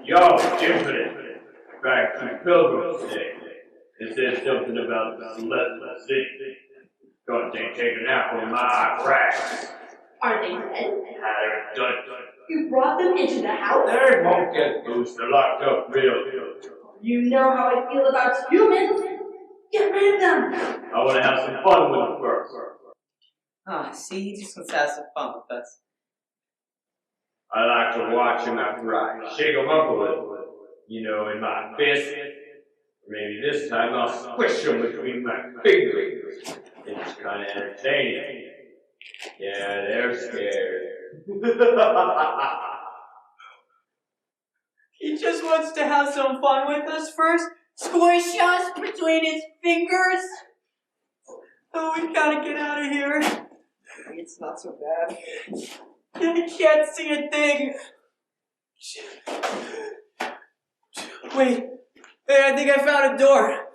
Yo, Infinite. Back to Pilgrim today. It says something about the Celestial City. Gonna take a nap on my racks. Are they dead? They're done. You brought them into the house? They won't get loose. They're locked up real. You know how I feel about humans. Get rid of them. I want to have some fun with them first. See, he just wants to have some fun with us. I like to watch them after I shake them up a little. You know, in my fist. Or maybe this time I'll squish them between my fingers. It's kind of entertaining. Yeah, they're scared. He just wants to have some fun with us first. Squish us between his fingers. Oh, we gotta get out of here. It's not so bad. I can't see a thing. Wait, I think I found a door.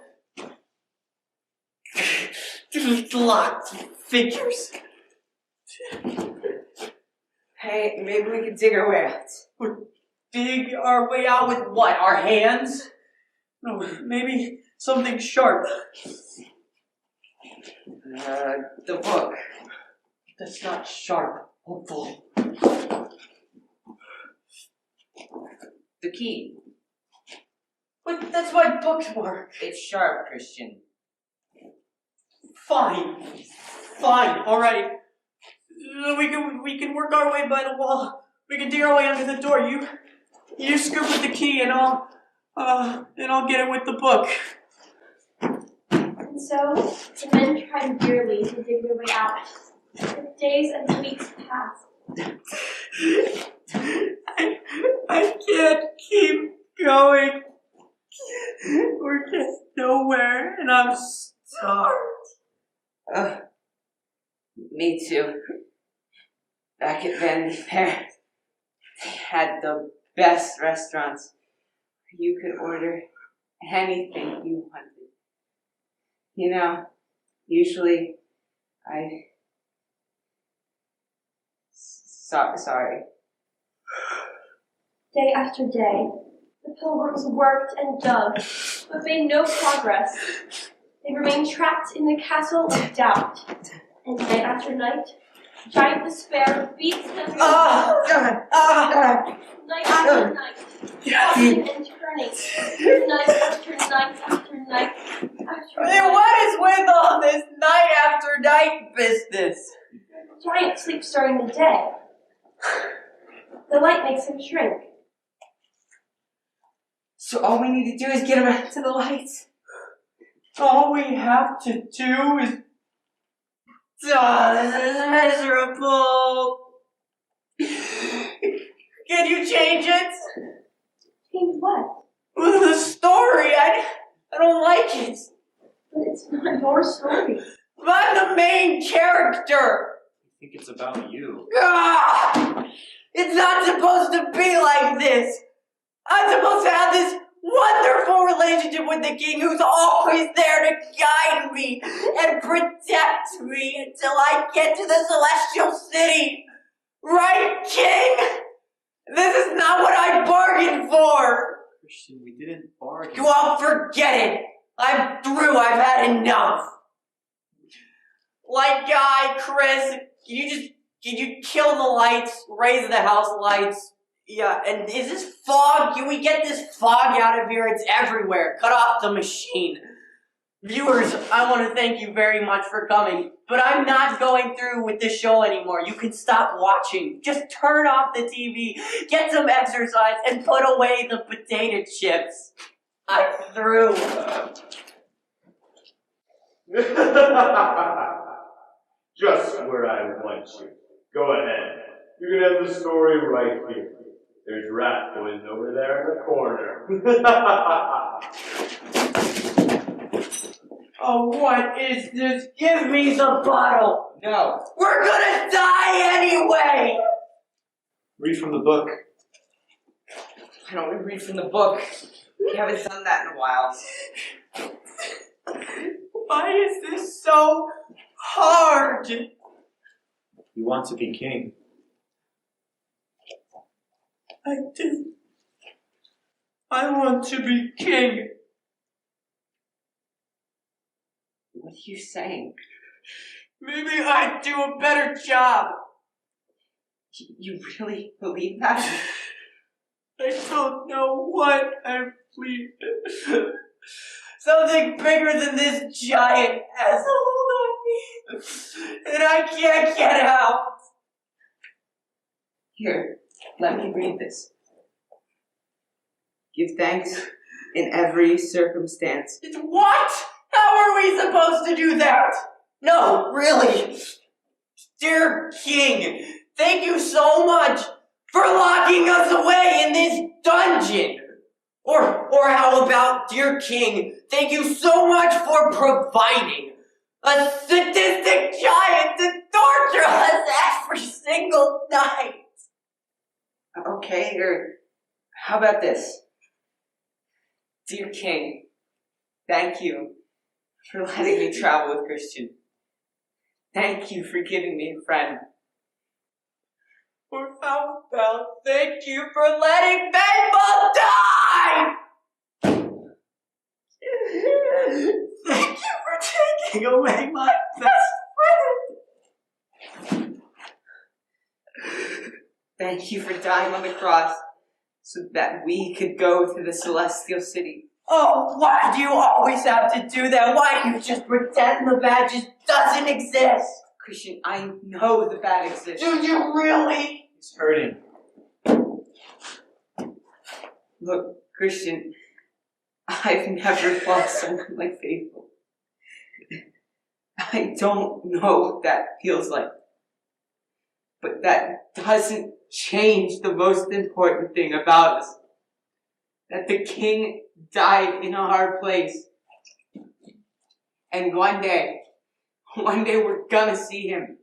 It's locked. Figures. Hey, maybe we can dig our way out. Dig our way out with what? Our hands? No, maybe something sharp. The book. That's not sharp, Hopeful. The key. But that's why books work. It's sharp, Christian. Fine, all right. We can work our way by the wall. We can dig our way under the door. You scoop with the key, and I'll And I'll get it with the book. And so, the men tried wearily to dig their way out. But days and weeks passed. I can't keep going. We're just nowhere, and I'm starved. Me too. Back at Vanity Fair, they had the best restaurants. You could order anything you wanted. You know, usually sorry. Day after day, the pilgrims worked and dug, but made no progress. They remained trapped in the castle of doubt, and night after night, giant despair beats them night after night, tossing and turning, night after night after night after night. What is with all this night after night business? The giant sleeps during the day. The light makes him shrink. So all we need to do is get him out to the lights. All we have to do is... Oh, this is miserable. Can you change it? Change what? The story. I don't like it. But it's not your story. I'm the main character. I think it's about you. It's not supposed to be like this. I'm supposed to have this wonderful relationship with the king who's always there to guide me and protect me until I get to the celestial city. Right, king? This is not what I bargained for. Christian, we didn't bargain. Well, forget it. I'm through. I've had enough. Light guy, Chris, can you kill the lights, raise the house lights? Yeah, and is this fog? Can we get this fog out of here? It's everywhere. Cut off the machine. Viewers, I want to thank you very much for coming, but I'm not going through with this show anymore. You can stop watching. Just turn off the TV, get some exercise, and put away the potato chips. I'm through. Just where I want you. Go ahead. You can have the story right here. There's rat poison over there in the corner. Oh, what is this? Give me the bottle! No. We're gonna die anyway! Read from the book. Why don't we read from the book? We haven't done that in a while. Why is this so hard? You want to be king. I do. I want to be king. What are you saying? Maybe I'd do a better job. You really believe that? I don't know what I believe. Something bigger than this giant has a hold on me, and I can't get out. Here, let me read this. Give thanks in every circumstance. What? How are we supposed to do that? No, really. Dear King, thank you so much for locking us away in this dungeon. Or how about, dear King, thank you so much for providing a sadistic giant to torture us every single night. Okay, or how about this? Dear King, thank you for letting me travel with Christian. Thank you for giving me a friend. Or how about thank you for letting people die? Thank you for taking away my best friend. Thank you for dying on the cross so that we could go to the celestial city. Oh, why do you always have to do that? Why do you just pretend the bad just doesn't exist? Christian, I know the bad exists. Do you really? He's hurting. Look, Christian, I've never lost someone like Faithful. I don't know what that feels like. But that doesn't change the most important thing about us. That the king died in our place. And one day we're gonna see him.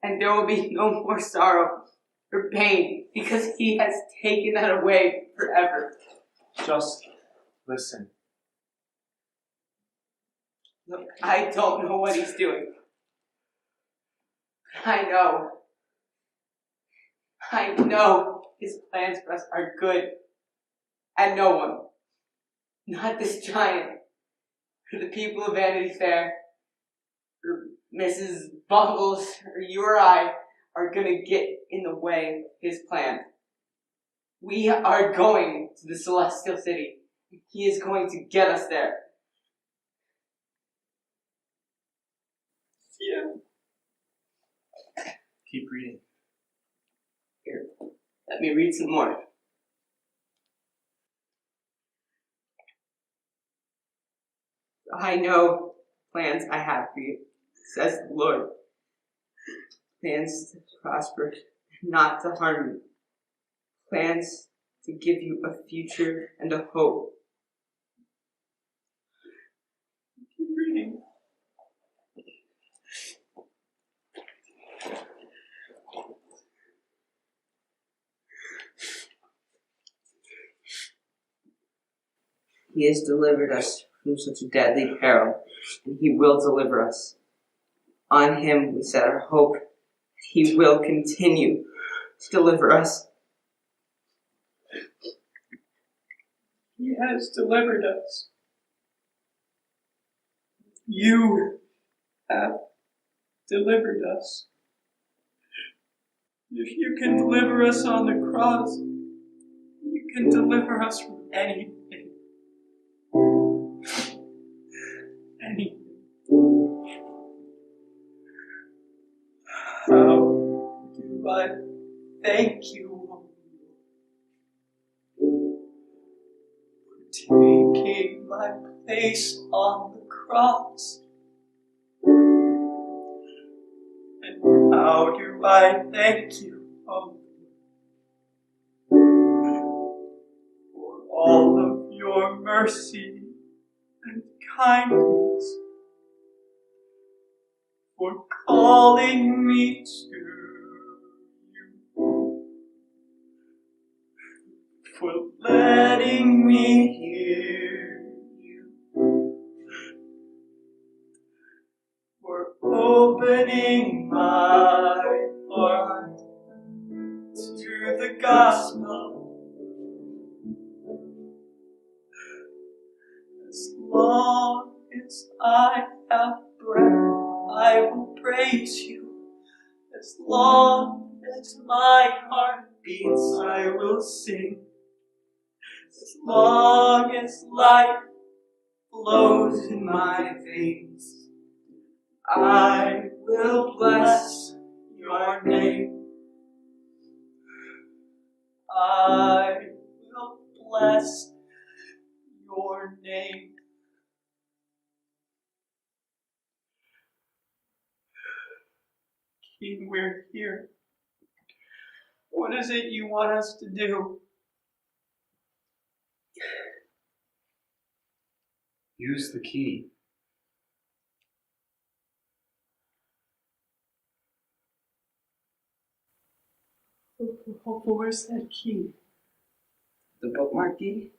And there will be no more sorrow or pain because he has taken that away forever. Just listen. Look, I don't know what he's doing. I know his plans for us are good. And no one, not this giant, or the people of Vanity Fair, or Mrs. Bungles, or you or I, are gonna get in the way of his plan. We are going to the Celestial City. He is going to get us there. Yeah. Keep reading. Here, let me read some more. I know plans I have for you, says the Lord. Plans to prosper, not to harm you. Plans to give you a future and a hope. Keep reading. He has delivered us from such a deadly peril, and he will deliver us. On him we set our hope. He will continue to deliver us. He has delivered us. You have delivered us. If you can deliver us on the cross, you can deliver us from anything. Anything. How do I thank you for taking my place on the cross? And how do I thank you, for all of your mercy and kindness, for calling me to you, for letting me hear you, for opening my heart to the gospel. As long as I have breath, I will praise you. As long as my heart beats, I will sing. As long as life flows in my veins, I will bless your name. I will bless your name. King, we're here. What is it you want us to do? Use the key. Where's that key? The bookmark key?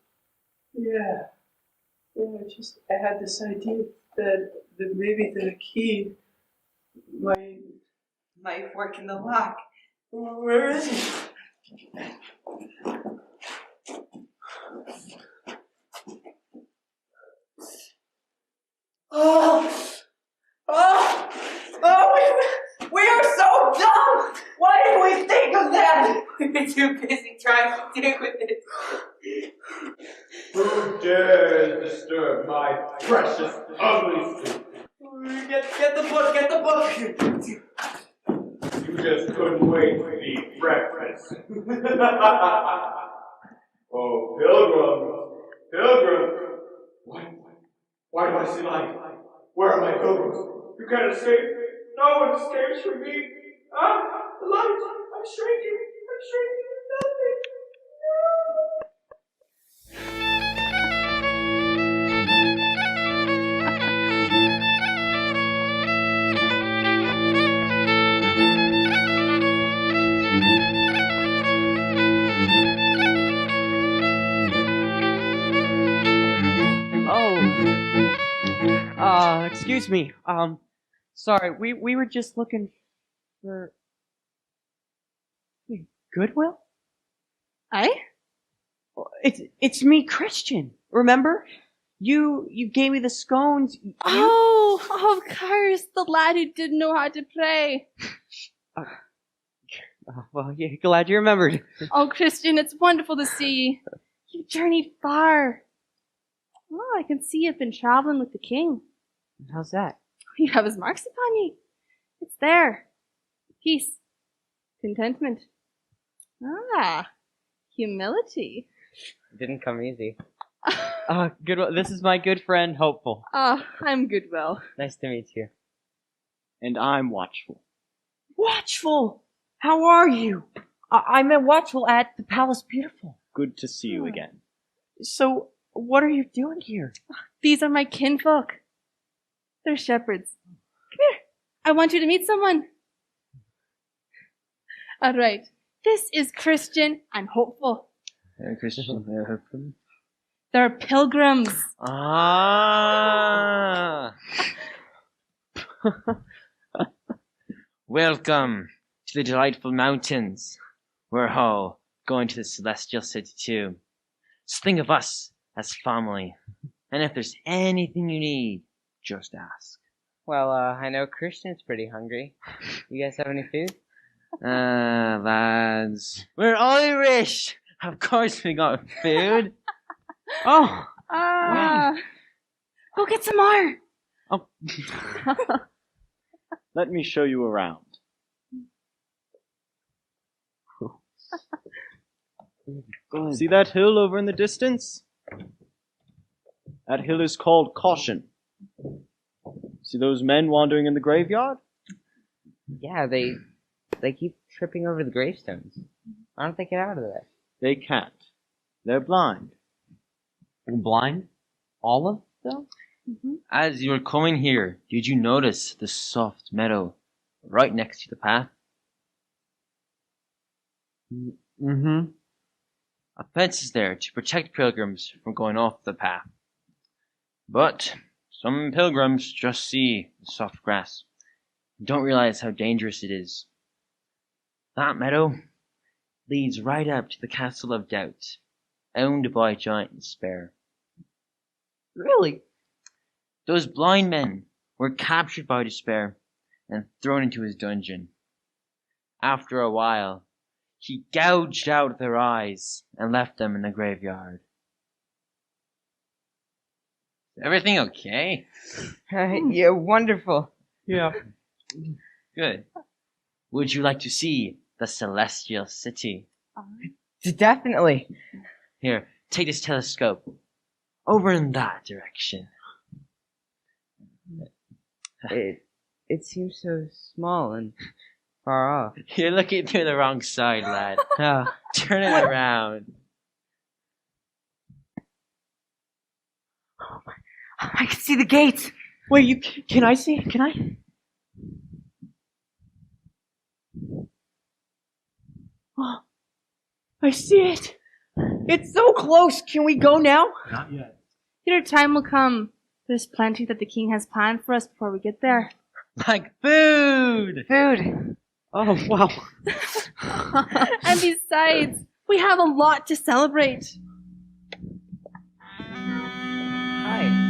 Yeah. I had this idea that maybe the key might work in the lock. Where is it? We are so dumb! Why didn't we think of that? We were too busy trying to deal with it. Who dares disturb my precious, ugly sleep? Get the book! You just couldn't wait to eat breakfast. Oh, Pilgrim, want to see light. Where are my pilgrims? You can't escape. No one escapes from me. Ah, the light. I'm shrinking. I'm shrinking. Nothing. Excuse me. Sorry, we were just looking for Goodwill? It's me, Christian. Remember? You gave me the scones. Oh, of course, the lad who didn't know how to pray. Well, yeah, glad you remembered. Oh, Christian, it's wonderful to see. You journeyed far. Oh, I can see you've been traveling with the king. How's that? You have his marks upon you. It's there. Peace. Contentment. Ah, humility. It didn't come easy. Goodwill. This is my good friend, Hopeful. Ah, I'm Goodwill. Nice to meet you. And I'm Watchful. Watchful! How are you? I met Watchful at the Palace Beautiful. Good to see you again. So, what are you doing here? These are my kinfolk. They're shepherds. Come here. I want you to meet someone. All right. This is Christian and Hopeful. Christian, Hopeful. They're pilgrims. Ah! Welcome to the delightful mountains. We're all going to the celestial city too. Just think of us as family. And if there's anything you need, just ask. Well, I know Christian's pretty hungry. You guys have any food? Lads. We're Irish! Of course we got food. Oh! Go get some more. Oh. Let me show you around. See that hill over in the distance? That hill is called Caution. See those men wandering in the graveyard? Yeah, they keep tripping over the gravestones. Why don't they get out of there? They can't. They're blind. Blind? All of them? Mm-hmm. As you were coming here, did you notice the soft meadow right next to the path? Mm-hmm. A fence is there to protect pilgrims from going off the path. But some pilgrims just see the soft grass and don't realize how dangerous it is. That meadow leads right up to the Castle of Doubt, owned by Giant Despair. Really? Those blind men were captured by Despair and thrown into his dungeon. After a while, he gouged out their eyes and left them in the graveyard. Is everything okay? Yeah, wonderful. Yeah. Good. Would you like to see the Celestial City? Definitely. Here, take this telescope. Over in that direction. It seems so small and far off. You're looking through the wrong side, lad. Turn it around. I can see the gates. Wait, can I see? Can I? Oh, I see it. It's so close. Can we go now? Not yet. Your time will come. There's plenty that the king has planned for us before we get there. Like food! Food! Oh, wow. And besides, we have a lot to celebrate. Hi.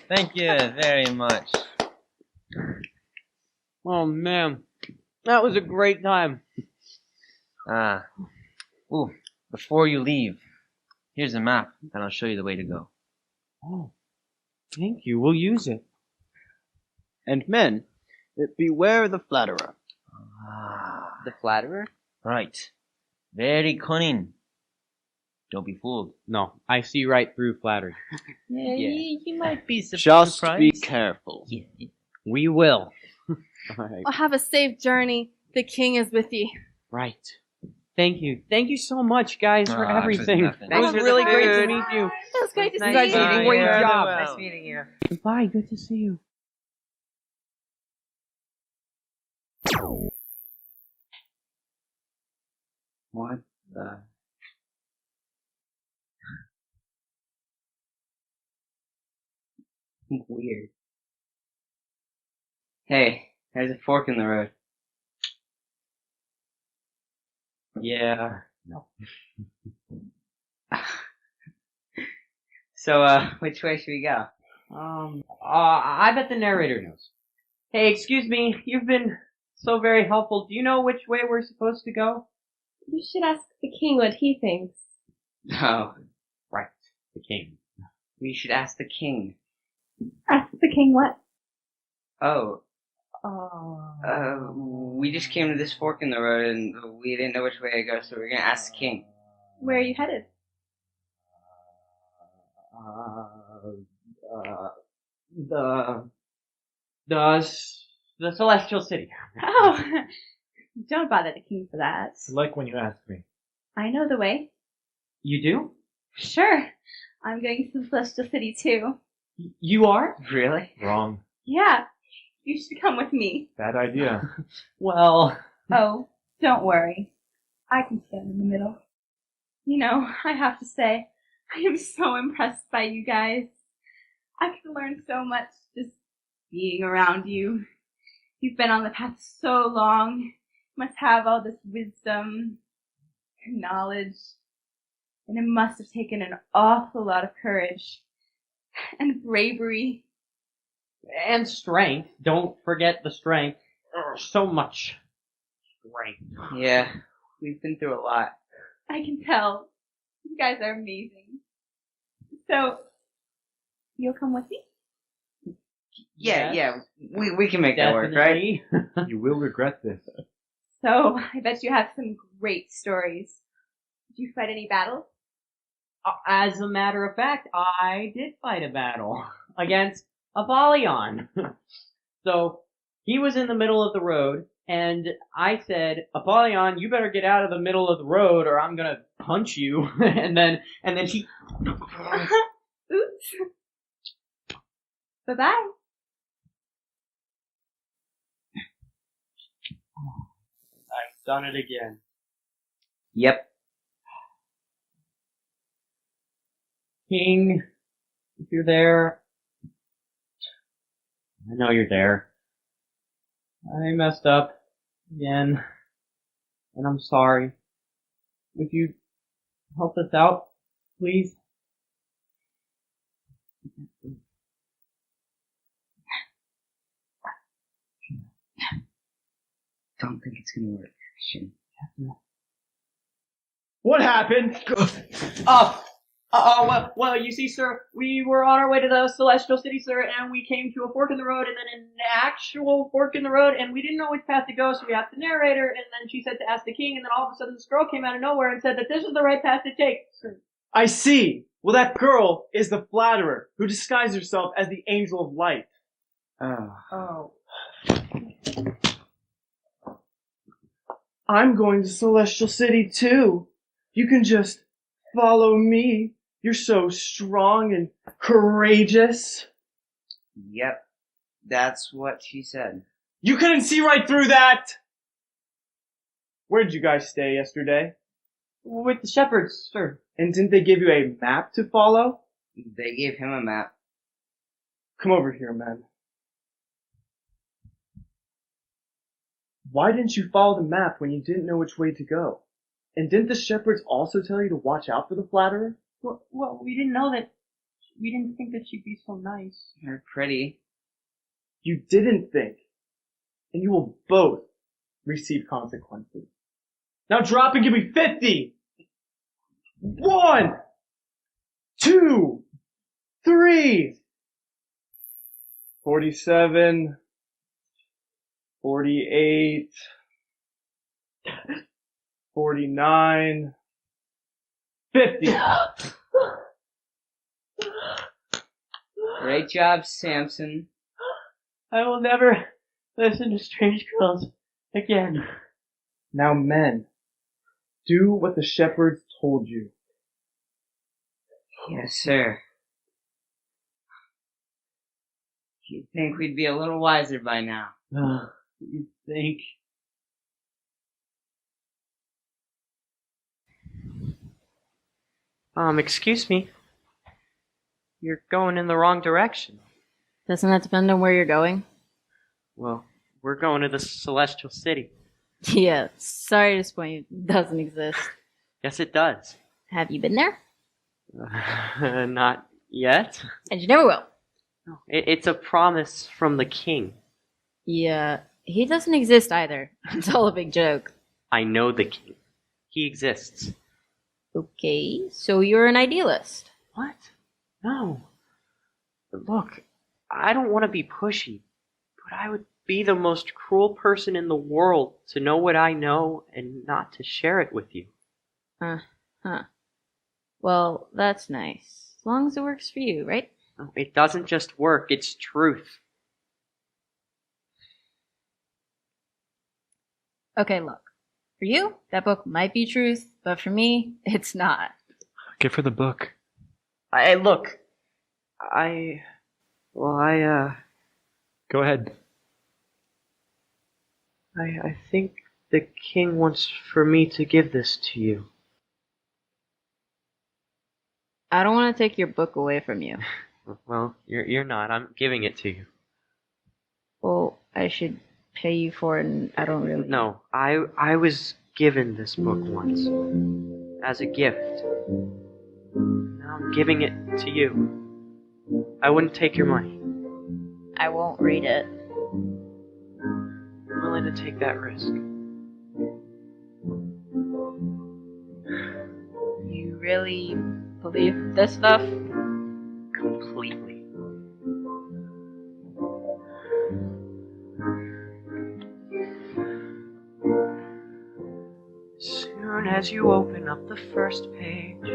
Thank you very much. Oh man, that was a great time. Ooh, before you leave, here's a map, and I'll show you the way to go. Oh, thank you. We'll use it. And men, beware the flatterer. The flatterer? Right. Very cunning. Don't be fooled. No, I see right through flattery. Yeah, you might be Just surprised. be careful. We will. Alright. Well, have a safe journey. The king is with you. Right. Thank you. Thank you so much, guys, for Aw, everything. nothing. It was Thanks for really the great to food. meet you. It was great to You see guys you. did a great Bye. job. Nice meeting you. Bye. Good to see you. What the? Weird. Hey, there's a fork in the road. Yeah. No. So, which way should we go? I bet the narrator knows. Hey, excuse me. You've been so very helpful. Do you know which way we're supposed to go? You should ask the king what he thinks. Oh, right. The king. We should ask the king. Ask the king what? Oh. We just came to this fork in the road and we didn't know which way to go, so we're gonna ask the king. Where are you headed? The Celestial City. Oh, don't bother the king for that. I like when you ask me. I know the way. You do? Sure. I'm going to the Celestial City too. You are? Really? Wrong. Yeah. You should come with me. Bad idea. Well. Oh, don't worry. I can stand in the middle. You know, I have to say, I am so impressed by you guys. I could learn so much just being around you. You've been on the path so long. You must have all this wisdom and knowledge. And it must have taken an awful lot of courage and bravery. And strength. Don't forget the strength. So much strength. Yeah, we've been through a lot. I can tell. You guys are amazing. So, you'll come with me? Yeah, we can make that work, right? You will regret this. So, I bet you have some great stories. Did you fight any battles? As a matter of fact, I did fight a battle against Apollyon. So, he was in the middle of the road, and I said, Apollyon, you better get out of the middle of the road or I'm gonna punch you. and then he... Oops. Bye-bye. I've done it again. Yep. King, if you're there, I know you're there. I messed up again, and I'm sorry. Would you help us out, please? Don't think it's gonna work, Christian. What happened? Well, you see, sir, we were on our way to the Celestial City, sir, and we came to a fork in the road, and then an actual fork in the road, and we didn't know which path to go, so we asked the narrator, and then she said to ask the king, and then all of a sudden this girl came out of nowhere and said that this is the right path to take. I see. Well, that girl is the flatterer who disguised herself as the angel of light. Oh. I'm going to Celestial City too. You can just follow me. You're so strong and courageous. Yep, that's what she said. You couldn't see right through that! Where did you guys stay yesterday? With the shepherds, sir. And didn't they give you a map to follow? They gave him a map. Come over here, man. Why didn't you follow the map when you didn't know which way to go? And didn't the shepherds also tell you to watch out for the flatterer? Well, we didn't know that We didn't think that she'd be so nice. You're pretty. You didn't think. And you will both receive consequences. Now drop and give me 50! 1, 2, 3, 47, 48, 49, 50. Great job, Samson. I will never listen to strange girls again. Now, men, do what the shepherds told you. Yes, sir. You'd think we'd be a little wiser by now. You think? Excuse me. You're going in the wrong direction. Doesn't that depend on where you're going? Well, we're going to the Celestial City. Yeah, sorry to disappoint you. It doesn't exist. Yes, it does. Have you been there? Not yet. And you never will. It's a promise from the king. Yeah, he doesn't exist either. It's all a big joke. I know the king. He exists. Okay, so you're an idealist. What? No. Look, I don't want to be pushy, but I would be the most cruel person in the world to know what I know and not to share it with you. Huh. Well, that's nice. As long as it works for you, right? It doesn't just work, it's truth. Okay, look. For you, that book might be truth, but for me, it's not. Give her the book. Look. Go ahead. I think the king wants for me to give this to you. I don't want to take your book away from you. Well, you're not. I'm giving it to you. Well, I should pay you for it, and I don't really... No, I was given this book once. As a gift. Now I'm giving it to you. I wouldn't take your money. I won't read it. I'm willing to take that risk. You really believe this stuff? Completely. Soon as you open up the first page,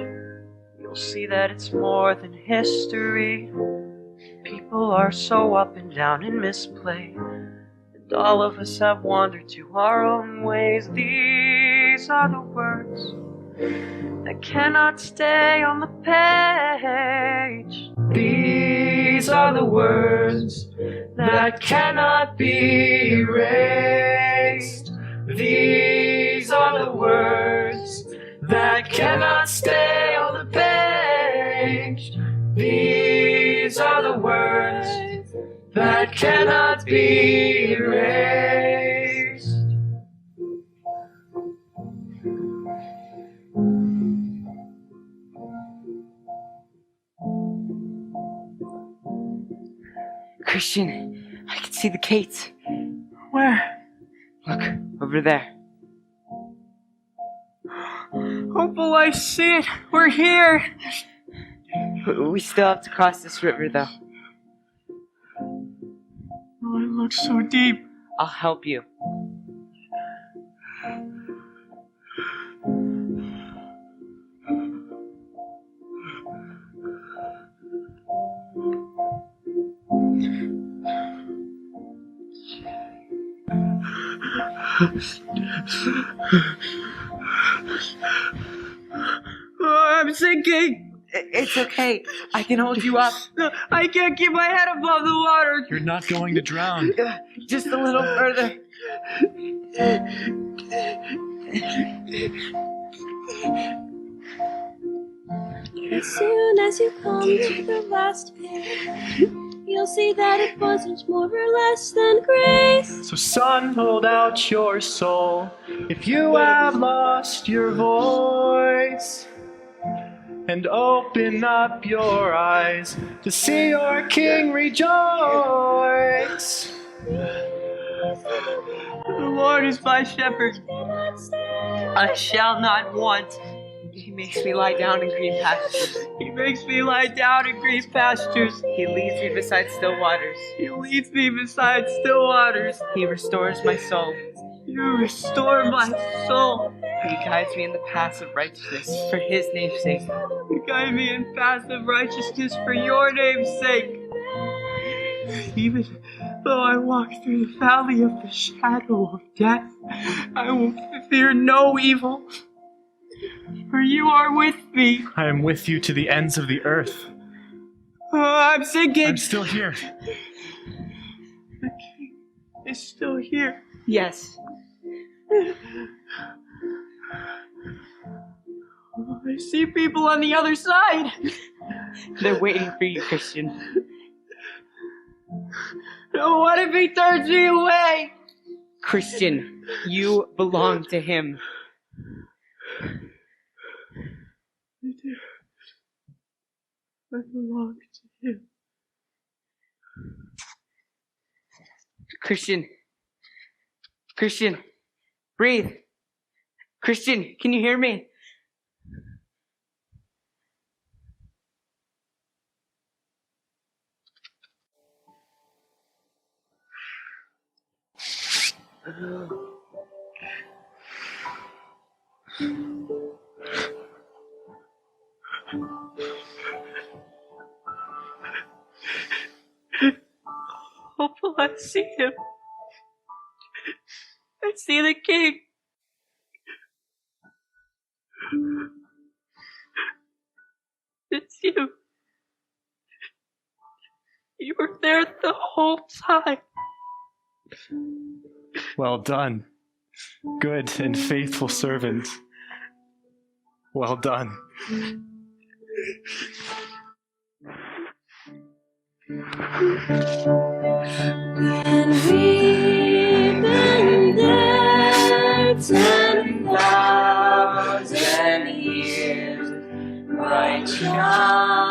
you'll see that it's more than history. People are so up and down and misplay, and all of us have wandered to our own ways. These are the words that cannot stay on the page. These are the words that cannot be erased. These are the words that cannot stay on the page. These are the words that cannot be erased. Christian, I can see the gates. Where? Look, over there. Hopeful I see it. We're here. We still have to cross this river, though. Oh, it looks so deep. I'll help you. Oh, I'm sinking. It's okay. I can hold you up. I can't keep my head above the water. You're not going to drown. Just a little further. As soon as you come to the last page, you'll see that it wasn't more or less than grace. So son, hold out your soul if you have lost your voice. and open up your eyes to see your King rejoice. The Lord is my shepherd. I shall not want. He makes me lie down in green pastures. He makes me lie down in green pastures. He leads me beside still waters. He leads me beside still waters. He restores my soul. You restore my soul. He guides me in the paths of righteousness for his name's sake. You guide me in paths of righteousness for your name's sake. Even though I walk through the valley of the shadow of death, I will fear no evil, for you are with me. I am with you to the ends of the earth. I'm sinking. I'm still here. The king is still here. Yes. I see people on the other side. They're waiting for you, Christian. What if he turns me away? Christian, you belong to him. I do. I belong to him. Christian. Christian, breathe. Christian, can you hear me? Hopefully I see him. I see the king. It's you. You were there the whole time. Well done, good and faithful servant. Well done. And we've been there 10,000 years, right now.